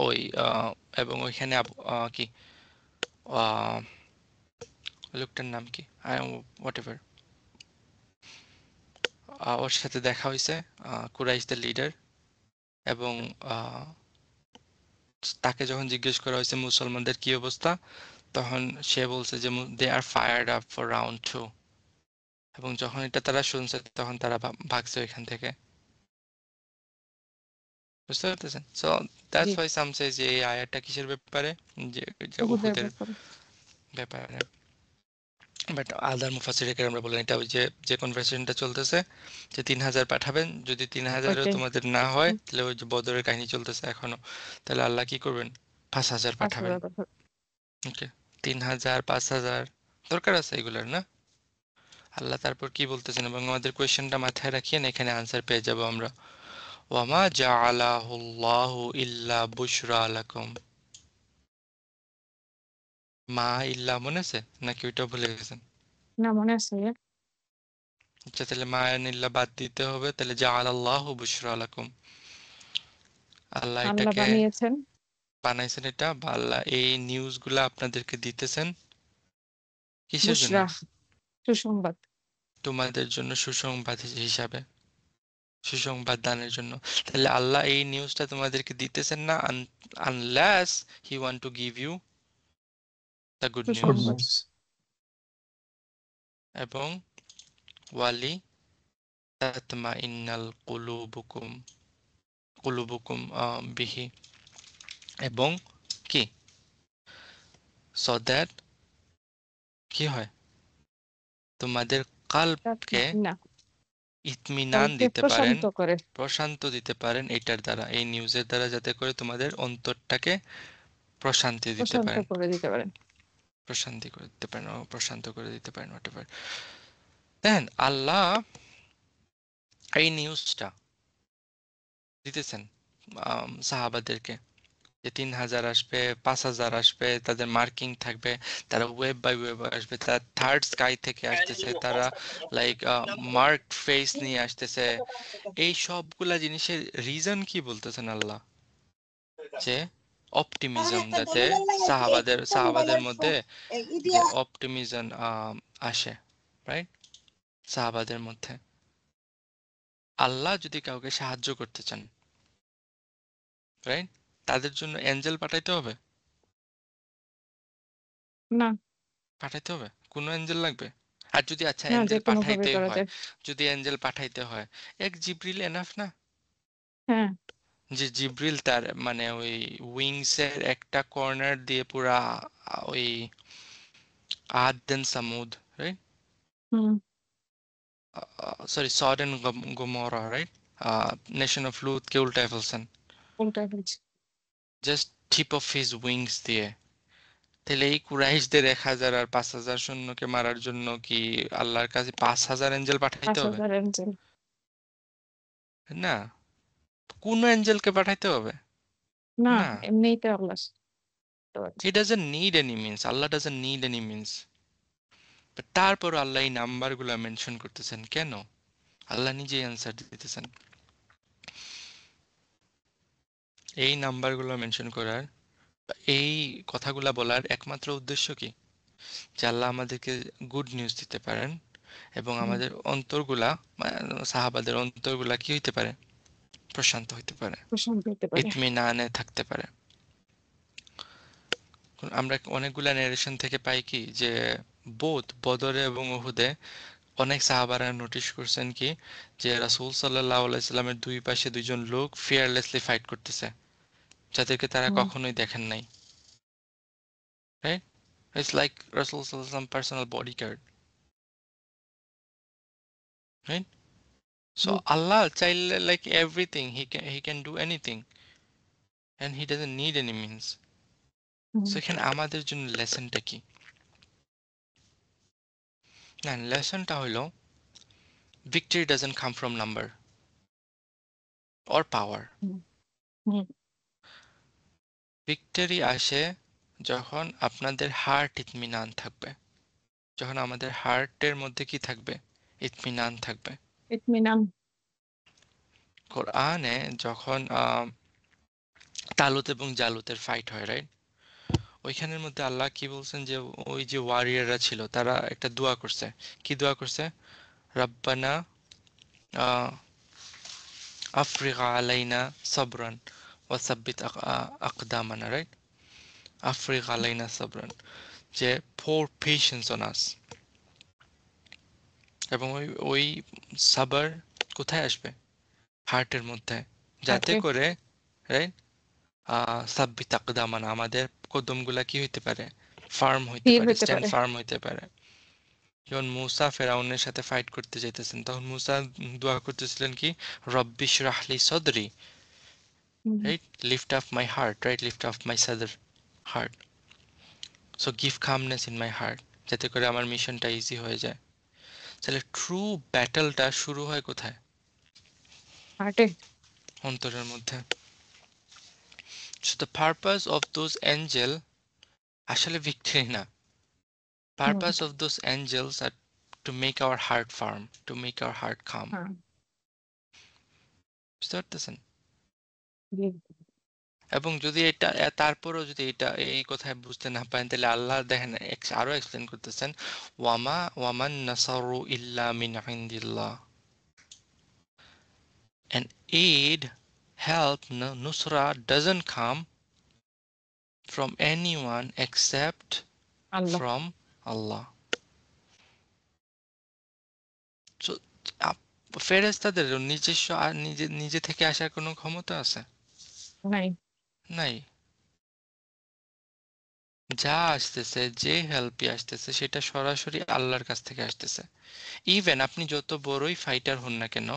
ওই এবং ওইখানে কি আহ, লোকটার নাম কি, হোয়াট এভার, ওর সাথে দেখা হয়েছে, কুরাইশদের লিডার। এবং আহ, তাকে যখন জিজ্ঞেস করা হয়েছে মুসলমানদের কি অবস্থা, তখন সে বলছে যে they are fired up for round 2। এবং যখন এটা তারা শুনছে তখন তারা ভাগছে এখান থেকে, বুঝতে পারতেছেন? সো জি দ্যাটস হোয়াই সাম সে যে এই আয়াতটা কিসের ব্যাপারে, যে যে উহুদের উহুদের ব্যাপারে। ব্যাপারে। বাট আদার মুফাসসির আমরা বলেন এটা ওই যে যে কনভারসেশনটা চলতেছে যে 3,000 পাঠাবেন, যদি 3,000ও ওইটাই তোমাদের না হয় হুম, তাহলে ওই যে বদরের কাহিনী চলতেছে এখনো, তাহলে আল্লাহ কি করবেন, 5,000 পাঠাবেন। 5000 কথা। ওকে, 3,000 5,000 দরকার আছে এগুলার না? আল্লাহ তারপর কি বলতেছেন, এবং আমাদের কোয়েশ্চেনটা মাথায় রাখিয়েন, এখানে আনসার পেয়ে যাব আমরা। ওয়ামা জাআলাহুল্লাহু ইল্লা বুশরা লাকুম। মা ইল্লা মনে আছে নাকি ওইটা ভুলে গেছেন? না মনে আছে ভাইয়া। আচ্ছা, তাহলে মা ইল্লা বাদ দিতে হবে, তাহলে জাআলাল্লাহু বুশরা লাকুম। আল্লাহ আল্লাহ এটাকে বানিয়েছেন বানাইছেন, এটা বা আল্লাহ এই নিউজগুলা আপনাদেরকে দিতেছেন কিসের জন্য? বুশরা, সুসংবাদ। তোমাদের জন্য সুসংবাদ হিসাবে, সুসংবাদ দানের জন্য। তাহলে আল্লাহ এই নিউজটা তোমাদেরকে দিতেছেন না unless he want to give you the good good news. সুসংবাদ। নিউজ। এবং ওয়ালি তাতমাইন্নাল কুলুবুকুম বিহি, এবং কি সো দ্যাট কি হয়, তোমাদের কাল্বকে না ইতমিনান কালকে দিতে পারেন, প্রশান্ত করে। প্রশান্ত দিতে পারেন এটার দ্বারা, এই নিউজের দ্বারা, যাতে করে তোমাদের অন্তরটাকে প্রশান্তি দিতে প্রশান্ত পারেন, করে দিতে পারেন। প্রশান্তি করে দিতে পারেন, প্রশান্ত করে দিতে পারেন, হোয়াটএভার। দেন আল্লাহ এই নিউজটা দিতেছেন সাহাবাদেরকে যে 3,000 আসবে, 5,000 আসবে, তাদের মার্কিং থাকবে, তারা ওয়েব বাই ওয়েব আসবে, তারা থার্ড স্কাই থেকে আসতেছে, তারা লাইক মার্ক ফেস নিয়ে আসতেছে। এই সবগুলা জিনিসের রিজন কি বলতেছেন আল্লাহ, যে অপটিমিজম, যাতে সাহাবাদের মধ্যে যে অপটিমিজম আসে, রাইট? সাহাবাদের মধ্যে আল্লাহ যদি কাউকে সাহায্য করতে চান, রাইট, তাদের জন্য এঞ্জেল পাঠাইতে হবে, না পাঠাইতে হবে কোনো এঞ্জেল লাগবে? আর যদি আচ্ছা না যে এঞ্জেল কোনো ভাবে পাঠাইতেই করা হয়, যায়। যদি এঞ্জেল পাঠাইতে হয়, এক জিবরিল এনাফ না? হ্যাঁ যে জিব্রিল তার মানে ওই উইংস এর একটা কর্নার দিয়ে পুরা ওই Aad then Thamud, right? Hmm sorry, Sodom and Gomorrah, right? Nation of Lut কে উল্টায় ফেলছেন উল্টা ফেলছে। Just tip of his wings দিয়ে। তাহলে এই কুরাইশদের 1,000 আর 5,000 সৈন্যকে মারার জন্য কি আল্লাহর কাছে 5,000 এঞ্জেল পাঠাইতে হবে? 5,000 এঞ্জেল। না। কোন এঞ্জেলকে পাঠাইতে হবে? না, না। এমনিই তো আল্লাহ তো He doesn't need any means. Allah doesn't need any means. But তারপর আল্লাহ এই নাম্বারগুলো মেনশন করতেছেন কেন? আল্লাহ নিজেই অ্যান্সার দিতেছেন। এই নাম্বারগুলো মেনশন করার, এই কথাগুলা বলার একমাত্র উদ্দেশ্য কি? যে আল্লাহ আমাদেরকে গুড নিউজ দিতে পারেন এবং আমাদের অন্তরগুলা সাহাবাদের অন্তরগুলা কি হইতে পারে? প্রশান্ত হইতে পারে, প্রশান্ত হতে পারে। ইতমিনানে থাকতে পারে। আমরা অনেকগুলা নারেশন থেকে পাই কি যে বদরে এবং উহুদে অনেক সাহাবারা নোটিশ করছেন কি যে রাসূল সাল্লাল্লাহু আলাইহি সাল্লামের দুই পাশে দুইজন লোক ফিয়ারলেসলি ফাইট করতেছে, যাদেরকে তারা হুম, কখনোই দেখেন নাই, রাইট? ইটস লাইক রাসূল সাল্লাল্লাহু আলাইহি ওয়াসাল্লাম পার্সোনাল বডিগার্ড, রাইট? সো জি, আল্লাহ চাইলে like everything he can do anything and he doesn't need any means. Hmm, so এখানে আমাদের জন্য লেসনটা কি? না, লেসনটা হলো victory doesn't come from number or power. Hmm, hmm, victory আসে যখন আপনাদের হার্ট ইতমিনান থাকবে, যখন আমাদের হার্টের মধ্যে কি থাকবে? ইতমিনান থাকবে। ইতমিনান। কোরআনে যখন তালুত এবং জালুতের ফাইট হয়, রাইট? ওইখানের মধ্যে আল্লাহ কি বলছেন যে ওই যে ওয়ারিয়াররা ছিল তারা একটা দোয়া করছে। কি দোয়া করছে? রাব্বানা আহ, আফরিগ আলাইনা সাবরান ওয়াসাব্বিত আকদামানা, রাইট? আফরিগ আলাইনা সাবরান, যে pour patience on us। এবং ওই ওই সাবার কোথায় আসবে? হার্টের মধ্যে, যাতে হার্টে করে, রাইট, সাব্বিত আকদামানা, আমাদের কদমগুলা কি হইতে পারে? ফার্ম হইতে স্থির পারে, হতে স্ট্যান্ড পারে। ফার্ম হইতে পারে। যখন মুসা ফেরাউনের সাথে ফাইট করতে যাইতেছেন তখন মুসা দোয়া করতেছিলেন কি? রব্বি ইশরাহ লি সদরি, hmm, right? Lift up my heart, right? Lift up my সাদর heart. So give calmness in my heart, যাতে করে আমার মিশনটা ইজি হয়ে যায়। তাহলে ট্রু ব্যাটলটা শুরু হয় কোথায়? হার্টে। অন্তরের মধ্যে। So the purpose of those angel আসলে victory না। হুম, Purpose of those angels are to make our heart firm, to make our heart calm. হ্যাঁ, বুঝতে পারতেছেন? জি, এবং যদি এটা তারপরও যদি এটা এই কথায় বুঝতে না পারেন তাহলে আল্লাহ দেখেন আরো এক্সপ্লেন করতেছেন, ওয়ামান নাসারু ইল্লা মিন ইনদিল্লাহ। And aid, help, nusra doesn't come from anyone except Allah. from Allah. So, ফেরেশতাদের নিজস্ব আর নিজে নিজে থেকে আসার কোনো ক্ষমতা আছে? নাই। নাই। যা আসতেছে, যে হেল্পই আসতেছে সেটা সরাসরি আল্লাহর কাছ থেকে আসতেছে। ইভেন আপনি যত বড়ই ফাইটার হন না কেন,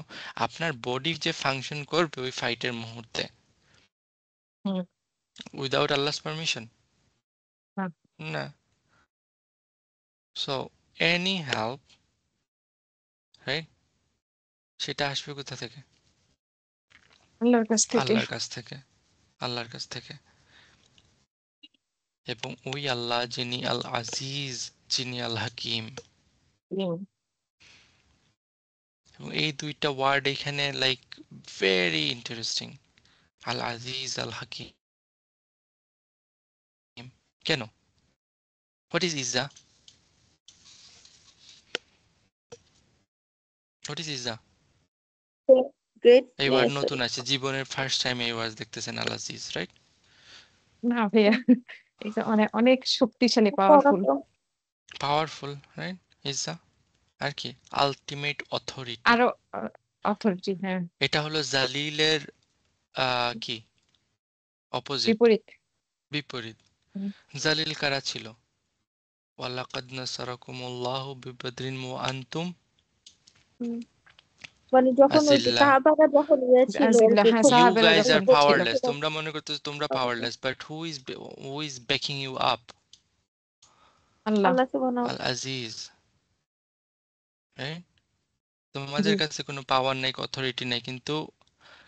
আপনার বডি যে ফাংশন করবে ওই ফাইটের মুহূর্তে, হুম, উইদাউট আল্লাহস পারমিশন? হ্যাঁ, না। সো এনি হেল্প, রাইট, সেটা আসবে কোথা থেকে? আল্লাহর কাছ থেকে। আল্লাহর কাছ থেকে। আল্লাহর কাছ থেকে। এবং ওই আল্লাহ যিনি আল আজিজ, যিনি আল হাকিম। হুম, এবং এই দুইটা ওয়ার্ড এখানে লাইক ভেরি ইন্টারেস্টিং, আল আজিজ আল হাকিম। কেন? What is Itza? What is Itza? এই ওয়ার্ড গ্রেটনেস। নতুন আছে, জীবনের ফার্স্ট টাইম এই ওয়ার্ড দেখতেছেন, আল আজিজ, রাইট? না ভাইয়া, এটা অনেক অনেক শক্তিশালী, পাওয়ারফুল। Powerful, right? ইজ্জা আর কি? Ultimate authority. আরো অথরিটি। হ্যাঁ, এটা হলো জালিলের কি অপোজিট, বিপরীত। বিপরীত। হুম। জালিল কারা ছিল? ওয়ালাকাদ নাসারাকুমুল্লাহু বিবদরিন ওয়া আনতুম হুম। মানে যখন ওই যে আজিল্লা। সাহাবারা যখন ইয়ে ছিল আর আজিল্লাহ, কি, হ্যাঁ, খুব ইউ সাহাবেরা গাইজ যখন আর কঠিন ছিল। পাওয়ারলেস। ছিল। তোমরা মনে করতেছো তোমরা powerless, but who is backing you up? Allah. Allah সুবহানাহু আল আজিজ, রাইট? জি, তোমাদের কাছে কোনো পাওয়ার নাই, অথরিটি নাই, কিন্তু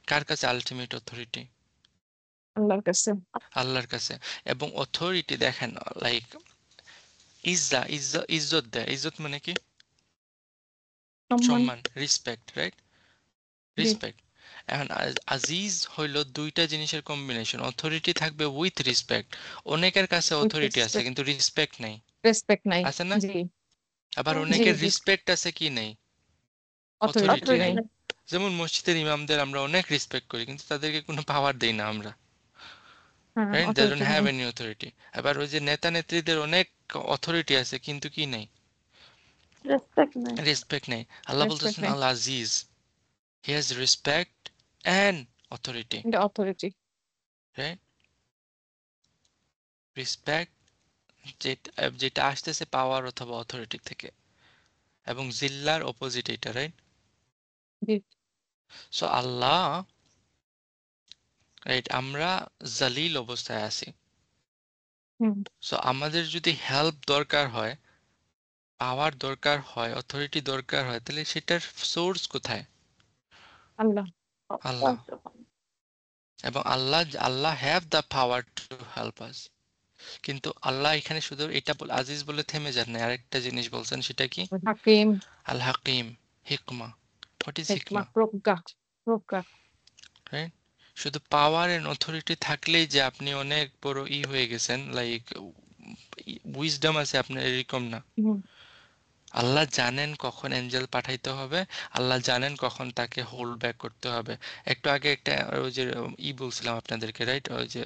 কার কাছে আলটিমেট অথরিটি? আল্লাহর কাছে। আল্লাহর কাছে। এবং অথরিটি দেখেন, লাইক ইজ্জত দেয়। ইজ্জত মানে কি? সম্মান। সম্মান, রেসপেক্ট, রাইট? জি, রেসপেক্ট। এখন আজিজ হইল দুইটা জিনিসের কম্বিনেশন। অথরিটি থাকবে উইথ রেসপেক্ট। অনেকের কাছে উইথ অথরিটি আছে রেসপেক্ট। কিন্তু রেসপেক্ট নাই, রেসপেক্ট নাই। আছে না? জি, আবার জি অনেকের জি। রেসপেক্ট আছে, কি নেই? অথরিটি অথরিটি অথরিটি নেই। নাই। যেমন মসজিদের ইমামদের আমরা অনেক রেসপেক্ট করি, কিন্তু তাদেরকে কোনো পাওয়ার দেই না আমরা, হ্যাঁ, right? They authority don't have নাই। Any authority. আবার ওই যে নেতা নেত্রীদের অনেক অথরিটি আছে, কিন্তু কি নেই? রেসপেক্ট নাই। রেসপেক্ট নেই। আল্লাহ রেসপেক্ট বলতেছেন নাই। আল আজিজ, he has respect and authority, এটা অথরিটি। রাইট? রেসপেক্ট যেটা আসতেছে পাওয়ার অথবা অথরিটি থেকে, এবং জিল্লার অপোজিট এটা, রাইট? জি। সো আল্লাহ, রাইট, আমরা জালিল অবস্থায় আছি। হুম। সো আমাদের যদি হেল্প দরকার হয়, পাওয়ার দরকার হয়, অথরিটি দরকার হয়, তাহলে সেটার সোর্স কোথায়? আল্লাহ। আল্লাহ। এবং Allah have the power to help us. কিন্তু আল্লাহ এখানে শুধু এটা আজিজ বলে থেমে যান না, আরেকটা জিনিস বলছেন, সেটা কি? হাকিম। আল হাকিম, হিকমা। হোয়াট ইজ হিকমা, হিকমা? প্রজ্ঞা। প্রজ্ঞা। রাইট? শুধু পাওয়ার এন্ড অথরিটি থাকলেই যে আপনি অনেক বড় হয়ে গেছেন, লাইক উইজডম আছে আপনার, এরকম না। হুম। আল্লাহ জানেন কখন এঞ্জেল পাঠাইতে হবে, আল্লাহ জানেন কখন তাকে হোল্ড ব্যাক করতে হবে। একটু আগে একটা ওই যে বলছিলাম আপনাদেরকে, রাইট? ওই যে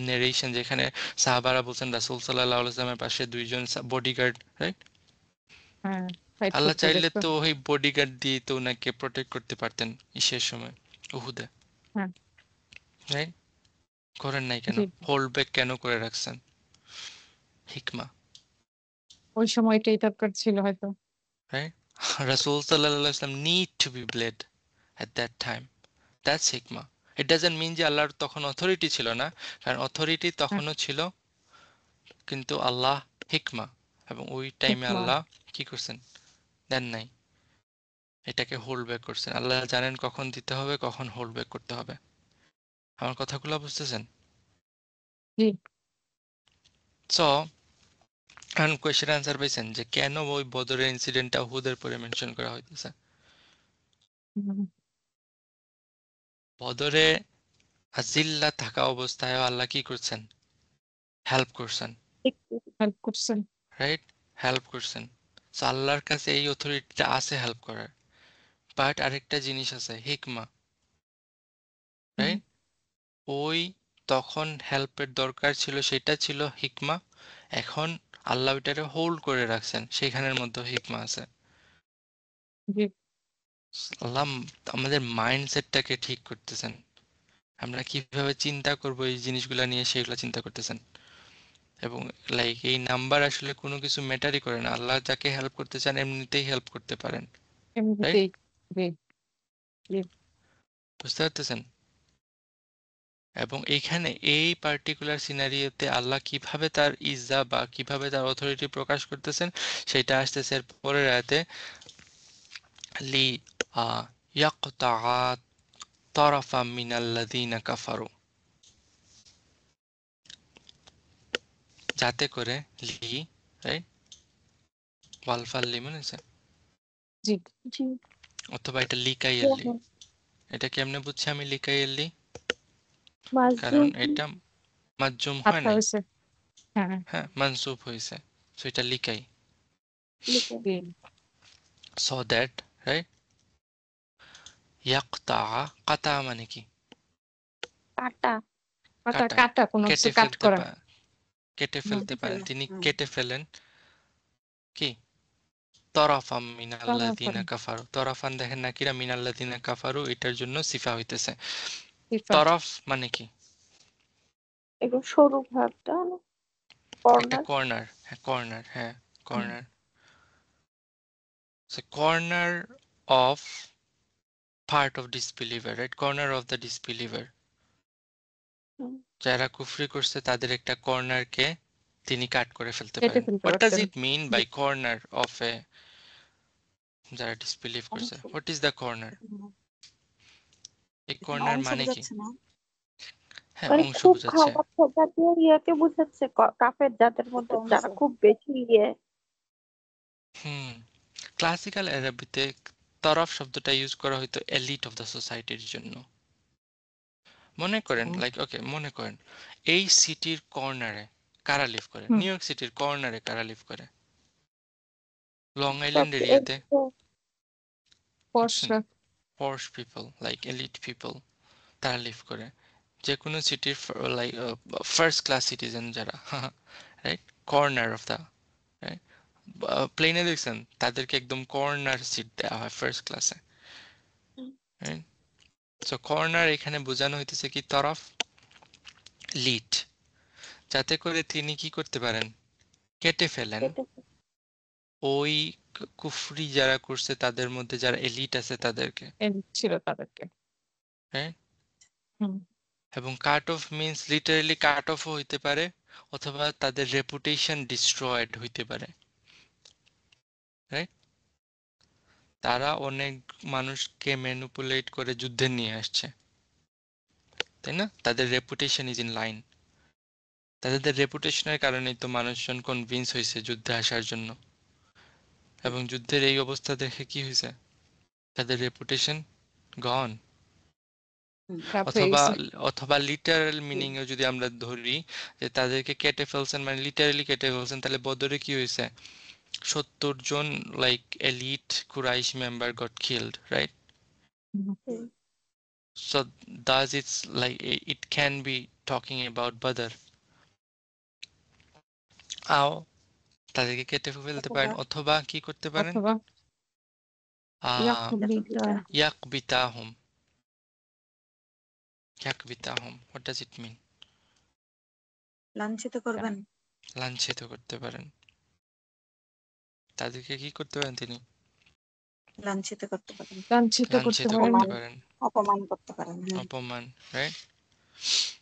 নেরেশন, যেখানে সাহাবারা বলছেন রাসূল সাল্লাল্লাহু আলাইহি ওয়াসাল্লামের পাশে দুইজন বডিগার্ড, রাইট? হ্যাঁ, ফাইট আল্লাহ করতে চাইলে দেখতো। তো ওই বডিগার্ড দিয়ে তো ওনাকে প্রোটেক্ট করতে পারতেন ইসের সময়, উহুদে, হ্যাঁ। রাইট? করেন নাই কেন? জি। হোল্ড ব্যাক কেন করে রাখছেন? হিকমা, ওই সময়টাই দরকার ছিল হয়তো। রাইট? রাসূল সাল্লাল্লাহু আলাইহি ওয়াসাল্লাম need to be blade at that time. That's hikmah. It doesn't mean যে আল্লাহর তখন অথরিটি ছিল না, কারণ অথরিটি হ্যাঁ, তখনও ছিল, কিন্তু আল্লাহ হিকমা, এবং ওই টাইমে হিকমা। আল্লাহ কি করছেন? দেন নাই, এটাকে হোল্ড ব্যাক করছেন। আল্লাহ জানেন কখন দিতে হবে, কখন হোল্ড ব্যাক করতে হবে। আমার কথাগুলো বুঝতেছেন? জি। সো এখন কোয়েশ্চেন আনসার পাইছেন যে কেন ওই বদরের ইনসিডেন্টটা উহুদের পরে মেনশন করা হইতেছে। হুম। বদরে আজিল্লা থাকা অবস্থায় আল্লাহ কি করছেন? হেল্প করছেন, হেল্প করছেন। রাইট? হেল্প করছেন। সো আল্লাহর কাছে এই অথরিটিটা আছে হেল্প করার। বাট আরেকটা জিনিস আছে, হিকমা, হুম। রাইট? ওই তখন হেল্পের দরকার ছিল, সেটা ছিল হিকমা। এখন আল্লাহ ওইটারে হোল্ড করে রাখছেন, সেখানের মধ্যে হিকমা আছে। জি। আল্লাহ আমাদের মাইন্ডসেটটাকে ঠিক করতেছেন, আমরা কিভাবে চিন্তা করব এই জিনিসগুলো নিয়ে, সেগুলো চিন্তা করতেছেন। এবং লাইক এই নাম্বার আসলে কোনো কিছু ম্যাটারই করে না। আল্লাহ যাকে হেল্প করতে চান এমনিতেই হেল্প করতে পারেন, রাইট? এমনিতেই। জি। জি। বুঝতে পারতেছেন? এবং এইখানে এই পার্টিকুলার সিনারিওতে আল্লাহ কিভাবে তার ইজ্জা বা কিভাবে তার অথরিটি প্রকাশ করতেছেন, সেটা আসতেছে এর পরের আয়াতে, লি ইয়াকতাআ তারাফাম মিনাল্লাযীনা কাফারু, যাতে করে, লি, রাইট? ওয়ালফাল লি মনে আছে? জি। জি। অথবা এটা লিকাইয়ের লি। এটা কেমনে বুঝছি আমি লিকাইয়ের লি? কারণ মাজুম এটা মাজুম হয় হাতটা নাই, হয়েছে। হ্যাঁ। হ্যাঁ, মানসুব হয়েছে, সো এটা লিকাই। লিখে। জি। So that, right? ইয়াকতা, কাতা মানে কি? কাটা। কাটা, কাটা, কাটা কোনো কিছু কেটে কাট ফেলতে করা। কেটে হুম। ফেলতে কেটে পারেন, ফেলা। তিনি হুম। কেটে ফেলেন কি? তরাফাম তারাফান। মিনাল্লাযীনা কাফারু। তরাফান দেখেন নাকিরা, মিনাল্লাযীনা কাফারু এটার জন্য সিফা হইতেছে। ফিফা তরফ মানে কি? একটু সরু ভাবটা না একটা কর্নার কর্নার, হ্যাঁ কর্নার, হ্যাঁ hmm, corner. So corner of part of disbeliever, right? Corner of the disbeliever. যারা কুফরি করছে তাদের একটা কর্নারকে তিনি কাট করে ফেলতে কেটে পারেন। ফেলতে হোয়াট ডাজ পারতেন। ইট মিন বাই কর্নার অফ এ, যারা ডিসবিলিভ করছে, অংশ হোয়াট ইজ দ্য কর্নার? হুম, এই এখানে কর্নার অংশ মানে কি? বোঝাচ্ছে না হ্যাঁ মানে অংশ খুব বোঝাচ্ছে। খারাপ জাতীয় ইয়াকে বুঝাচ্ছে কাফের জাতের একটা মধ্যে অংশ যারা খুব বেশি ইয়ে হুম, ক্লাসিক্যাল আরবিতে তরফ শব্দটা ইউজ করা হয়তো এলিট অফ দ্য সোসাইটির জন্য। মনে করেন হুম, লাইক ওকে, মনে করেন এই সিটির কর্নারে কারা লিভ করে? হুম, নিউ ইয়র্ক সিটির কর্নারে কারা লিভ করে? লং আইল্যান্ড সবচেয়ে এরিয়াতে বুঝছেন? ফর্সা পশ পিপল লাইক এলিট পিপল তারা লিভ করে। যে কোনো সিটির লাইক ফার্স্ট ক্লাস সিটিজেন যারা, right? Corner of the, right? প্লেনে দেখছেন তাদেরকে একদম কর্নার সিট দেওয়া হয় ফার্স্ট ক্লাসে, রাইট? সো কর্নার এখানে বোঝানো হইতেছে কি তরফ, লিড, যাতে করে তিনি কি করতে পারেন? কেটে ফেলেন কেটে ওই কুফরি যারা করছে তাদের মধ্যে যারা এলিট আছে তাদেরকে, ছিল তাদেরকে। রাইট? হুম, এবং cut off means literally cut off হইতে পারে, অথবা তাদের রেপুটেশন ডিস্ট্রয়েড হইতে পারে, রাইট? তারা অনেক মানুষকে ম্যানিপুলেট করে যুদ্ধে নিয়ে আসছে, তাই না? তাদের রেপুটেশন ইজ ইন লাইন। তাদের রেপুটেশনের কারণেই তো মানুষজন কনভিন্স হয়েছে যুদ্ধে আসার জন্য। এবং যুদ্ধের এই অবস্থা দেখে কি হয়েছে? তাদের রেপুটেশন গন। হুম, খারাপ হয়ে অথবা গেছে। অথবা লিটারাল হুম, মিনিং এ যদি আমরা ধরি যে তাদেরকে কেটে ফেলছেন, মানে লিটারালি কেটে ফেলছেন, তাহলে বদরে কি হয়েছে? 70 জন like elite Quraysh member got killed, right? Hmm, hmm, So thus it's like it can be talking about Badr. আও তাদেরকে কেটে ফেলতে অথবা পারেন, অথবা কি করতে পারেন? অথবা আহ ইয়াকুবিতা ইয়াকবিতাহুম। ইয়াকবিতাহুম, what does it mean? লাঞ্ছিত করবেন লাঞ্ছিত করতে পারেন। তাদেরকে কি করতে পারেন তিনি? লাঞ্ছিত করতে পারেন লাঞ্ছিত করতে লাঞ্ছিত পারেন। করতে অপমান পারেন, অপমান করতে পারেন হ্যাঁ অপমান, রাইট?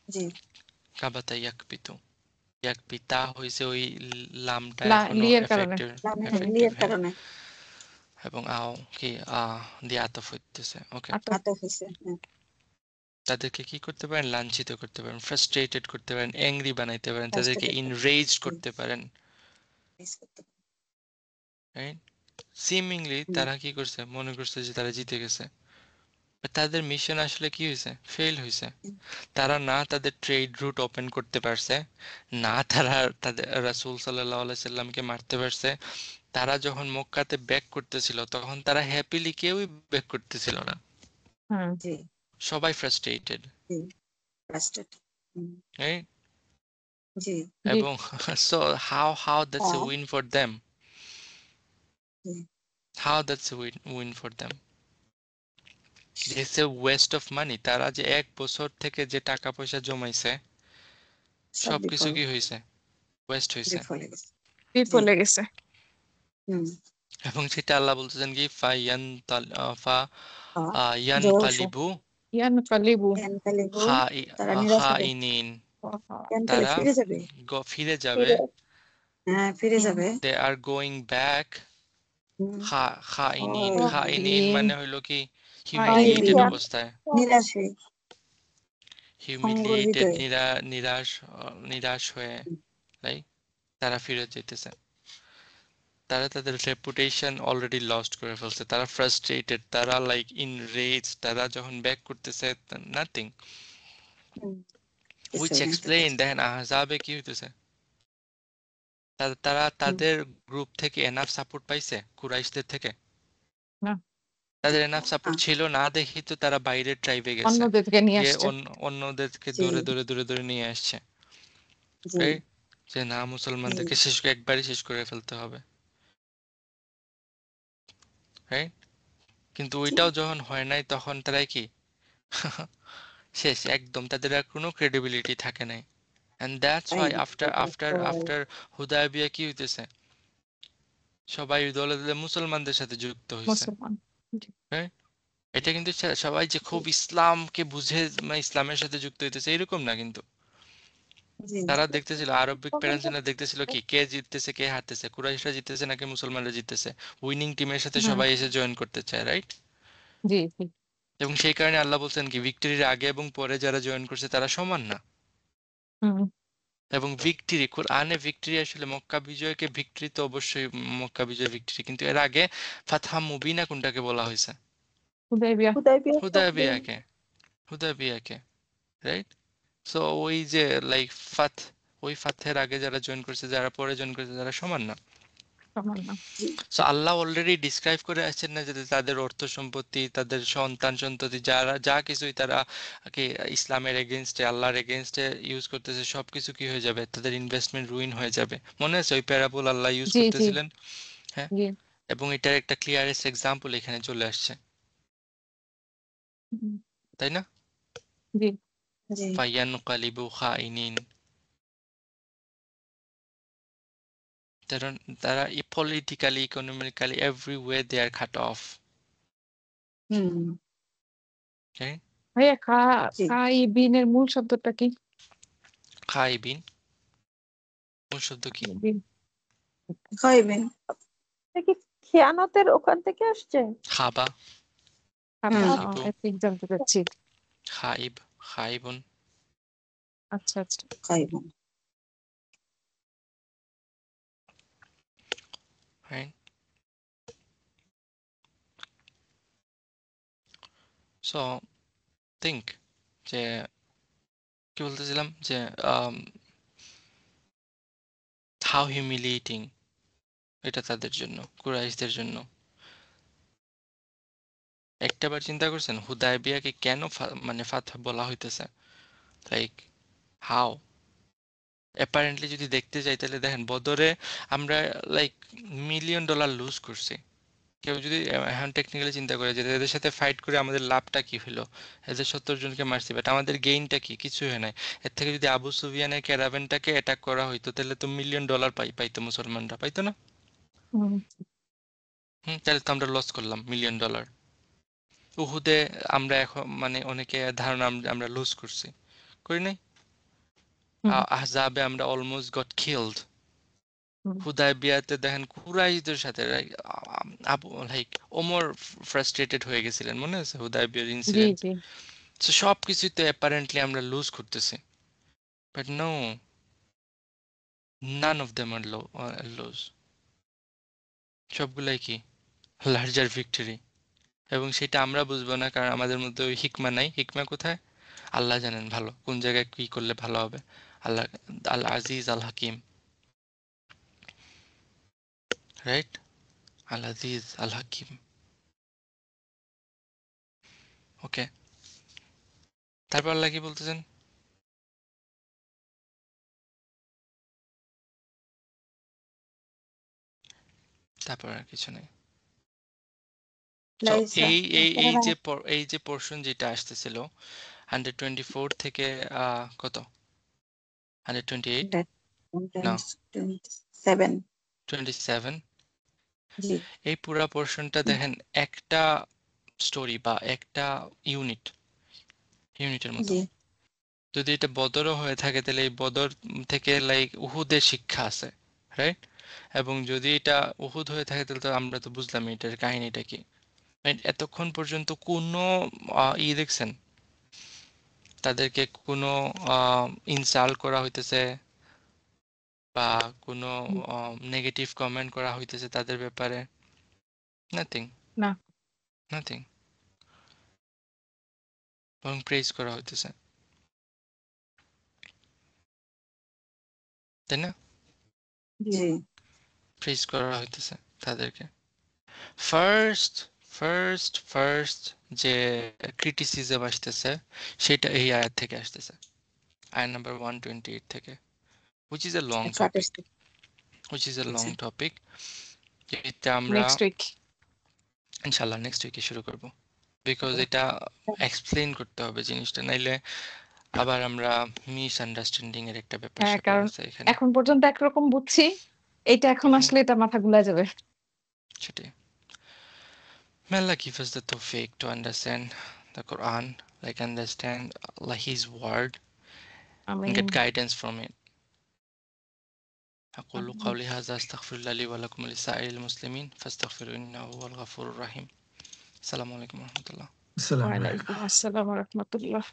জি কাবাতা ইয়াকবিতু, ইয়াকবিতা হইছে ওই লামটা এখনো লিয়ের কারণে। এফেক্টিভ, হুম, এফেক্টিভ, লিয়ের হ্যাঁ। কারণে এবং আও কি দিয়ে আতফ হইতেছে, ওকে। আতফ আতফ হয়েছে হ্যাঁ তাদেরকে কি করতে পারেন? লাঞ্ছিত করতে পারেন, ফ্রাস্ট্রেটেড করতে পারেন, অ্যাংরি বানাইতে পারেন, তাদেরকে Frustrated করতে ইনরেজড জি করতে পারেন, face করতে পারেন। রাইট? সিমিংলি হুম, তারা কি করছে? মনে করছে যে তারা জিতে গেছে। But তাদের মিশন আসলে কি হয়েছে? ফেল হয়েছে। হুম, তারা না তাদের ট্রেড রুট ওপেন করতে পারছে, না তারা তাদের রাসূল সাল্লাল্লাহু আলাইহি সাল্লামকে মারতে পারছে। তারা যখন মক্কাতে ব্যাক করতেছিল তখন তারা হ্যাপিলি কেউই ব্যাক করতেছিল না। হুম, জি সবাই ফ্রাস্ট্রেটেড, জি frustrated হুম, রাইট? জি জি এবং so how that's a হ্যাঁ win for them? G How that's a win for them? It's a waste of money. তারা যে 1 বছর থেকে যে টাকা পয়সা জমাইছে সব সবকিছু বিফল কি হয়েছে? ওয়েস্ট হয়েছে। বিফলে গেছে জি বিফলে গেছে। হুম এবং সেটা আল্লাহ বলতেছেন কি ফায়ান জোর অংশ ইয়ানকালিবু ইয়ান কালিবু এনকালিবু খাই তারা নিরাশ হবে খাইনিন, এনকালে তারা ফিরে যাবে ফিরে যাবে। ফিরে হ্যাঁ ফিরে হুম, যাবে দে আর গোয়িং ব্যাক হুম খাইনিন। ওই খাইনিন মানে হইলো কি? হিউমিলিয়েটেড খাইনিন ইতিহাস অবস্থায়, নিরাশে সংগর্বিত হিউমিলিয়েটেড, হয়ে। নিরাশ হয়ে, তাই তারা ফিরে যেতেছে। তারা তাদের রেপুটেশন অলরেডি লস্ট করে ফেলছে, তারা ফ্রাস্ট্রেটেড, তারা লাইক ইনরেজ, তারা যখন ব্যাক করতেছে নাথিং। হুম, উইচ কিছুই নাই তাদের এক্সপ্লেইন, দেখেন আহজাবে কি হইতেছে, তারা হুম, তাদের গ্রুপ থেকে এনাফ সাপোর্ট পাইছে কুরাইশদের থেকে? না তাদের এনাফ না সাপোর্ট ছিল না দেখি তো তারা বাইরের ট্রাইবে গেছে, অন্যদেরকে নিয়ে গিয়ে আসছে। অন্যদেরকে জি ধরে নিয়ে আসছে, জি রাইট? যে না জি মুসলমানদেরকে একবারই শেষ করে ফেলতে হবে, রাইট? কিন্তু জি ওইটাও যখন হয় নাই তখন তারাই কি শেষ একদম, তাদের আর কোনো ক্রেডিবিলিটি থাকে নাই। এন্ড দ্যাটস তাই ওয়াই না? আফটার এটা আফটার তো আফটার হুদায়বিয়া কি হইতেছে, সবাই দলে দলে মুসলমানদের সাথে যুক্ত হয়েছে। মুসলমান। জি। Right? এটা কিন্তু সবাই যে খুব ইসলামকে বুঝে মানে ইসলামের সাথে যুক্ত হইতেছে এরকম না কিন্তু। জি তারা দেখতেছিল, আরবিক প্যারেন্টসরা দেখতেছিল কি কে জিততেছে কে হারতেছে, কুরাইশরা জিততেছে নাকি মুসলমানরা জিততেছে, উইনিং টিমের সাথে হুম। সবাই এসে জয়েন করতে চায়, রাইট? জি জি। এবং সেই কারণে আল্লাহ বলছেন কি ভিক্টরির আগে এবং পরে যারা জয়েন করছে তারা সমান না। হুম। এবং ভিক্টরি, কোরআনে ভিক্টরি আসলে মক্কা বিজয়কে ভিক্টরি তো অবশ্যই মক্কা বিজয় ভিক্টরি, কিন্তু এর আগে ফাতহা মুবিনা কোনটাকে বলা হয়েছে? হুদাইবিয়া। হুদাইবিয়া সন্ধি। হুদায়বিয়াকে, হুদায়বিয়াকে, রাইট? সো ওই যে লাইক ওই ফাতহের আগে যারা জয়েন করছে যারা পরে জয়েন করছে তারা সমান না। সমান না। জি সো আল্লাহ অলরেডি ডিসক্রাইব করে আসছেন না যে তাদের অর্থ সম্পত্তি, তাদের সন্তান সন্ততি, যারা যা কিছুই তারা কি ইসলামের এগেনস্টে আল্লাহর এগেনস্টে ইউজ করতেছে সবকিছু কি হয়ে যাবে, তাদের ইনভেস্টমেন্ট রুইন হয়ে যাবে। মনে আছে ওই প্যারাবল আল্লাহ ইউজ জি জি করতেছিলেন? হ্যাঁ, জি। এবং এটার একটা ক্লিয়ারেস্ট এক্সাম্পল এখানে চলে আসছে, হুম, তাই না? জি জি ফায়ানকালিবু খাইনিন, তারা তারা পলিটিক্যালি ইকোনমিক্যালি এভরিওয়ে দে আর কাট অফ। হুম ভাইয়া জি খাইবিনের মূল শব্দটা কি? খাইবিন মূল শব্দ কি? বিন। খাইবেন এটা কি খেয়ানতের ওখান থেকে আসছে? খাবা, আবার হুম খাইবু, এপিক জানতে চাচ্ছি। খাইব, খাইবুন, আচ্ছা আচ্ছা। খাইবেন রাইট? সো থিঙ্ক যে কি বলতেছিলাম যে হাউ হিউমিলিয়েটিং এটা তাদের জন্য, কুরাইশদের জন্য। একটাবার চিন্তা করছেন হুদায়বিয়াকে কেন মানে ফাতহ বলা হইতেছে, লাইক হাউ? অ্যাপারেন্টলি যদি দেখতে যাই তাহলে দেখেন বদরে আমরা লাইক $1,000,000 লুজ করছি। কেউ যদি এখন টেকনিক্যালি চিন্তা করে যে এদের সাথে ফাইট করে আমাদের লাভটা কি হলো, এদের 70 জনকে মারছি বাট আমাদের গেইনটা কি, কিছু হয় নাই। এর থেকে যদি আবু সুফিয়ানের ক্যারাভেনটাকে অ্যাটাক করা হইতো তাহলে তো $1,000,000 পাইতো মুসলমানরা, পাইতো না? হুম, তাহলে তো আমরা লস করলাম $1,000,000। উহুদে আমরা এখন মানে অনেকে ধারণা আমরা লুজ করছি, করি নাই? হুম, আহজাবে আমরা অলমোস্ট গট কিলড। হুম। হুদায়বিয়াতে দেখেন কুরাইশদের সাথে আবু লাইক ওমর ফ্রাস্ট্রেটেড হয়ে গেছিলেন, মনে আছে হুদায়বিয়ার জি ইনসিডেন্ট? জি। সো সব কিছুই তো অ্যাপারেন্টলি আমরা লুজ করতেছি, but no, none of them are lose. সবগুলাই কি লার্জার ভিক্টরি। এবং সেটা আমরা বুঝবো না কারণ আমাদের মধ্যে ওই হিকমা নাই। হিকমা কোথায়? আল্লাহ জানেন ভালো কোন জায়গায় কি করলে ভালো হবে। আল্লাহ আল আজিজ আল হাকিম, রাইট? আল আজিজ আল হাকিম। ওকে, তারপর আল্লাহ কি বলতেছেন? তারপর আর কিছু নেই। তো লাইসা এই এই এই তারা যে এই যে পোর্শন যেটা আসতেছিল 124 থেকে কত 128 না 127 27, জি এই পুরা পোর্শনটা দেখেন একটা স্টোরি বা একটা ইউনিটের মতো। জি যদি এটা বদরও হয়ে থাকে তাহলে এই বদর থেকে লাইক উহুদের শিক্ষা আছে, রাইট? এবং যদি এটা উহুদ হয়ে থাকে তাহলে তো আমরা তো বুঝলাম এটার কাহিনীটা কি। Right? এতক্ষণ পর্যন্ত কোনো দেখছেন তাদেরকে কোনো ইনসাল্ট করা হইতেছে বা কোনো নেগেটিভ কমেন্ট করা হইতেছে তাদের ব্যাপারে? নাথিং, না। নাথিং। এবং প্রেজ করা হইতেছে, তাই না? জি প্রেজ করা হইতেছে তাদেরকে। ফার্স্ট ফার্স্ট যে ক্রিটিসিজম আসতেছে সেটা এই আয়াত থেকে আসতেছে, আয়াত নাম্বার 128 থেকে, which is a long 128 topic, which is a আচ্ছা long topic। এটা আমরা নেক্সট উইক। ইনশাল্লাহ নেক্সট উইকে শুরু করব। বিকজ এটা এক্সপ্লেইন করতে হবে জিনিসটা, নাইলে আবার আমরা মিসআন্ডারস্ট্যান্ডিং এর একটা ব্যাপার হ্যাঁ, স্যাপার কারণ আছে এখানে। এখন পর্যন্ত একরকম বুঝছি। এইটা এখন হুম, আসলে এটা মাথা গুলায় যাবে। সেটাই। May Allah give us the tawfiq to understand the Quran, like understand like His word and Amin. get guidance from it. أقول আমিন। قولي هذا أستغفر الله لي ولكم ولسائر المسلمين فاستغفروا إنه هو الغفور الرحيم. السلام عليكم ورحمة الله. আসসালামু আলাইকুম। ওয়ালাইকুম আসসালাম ওয়া রাহমাতুল্লাহ।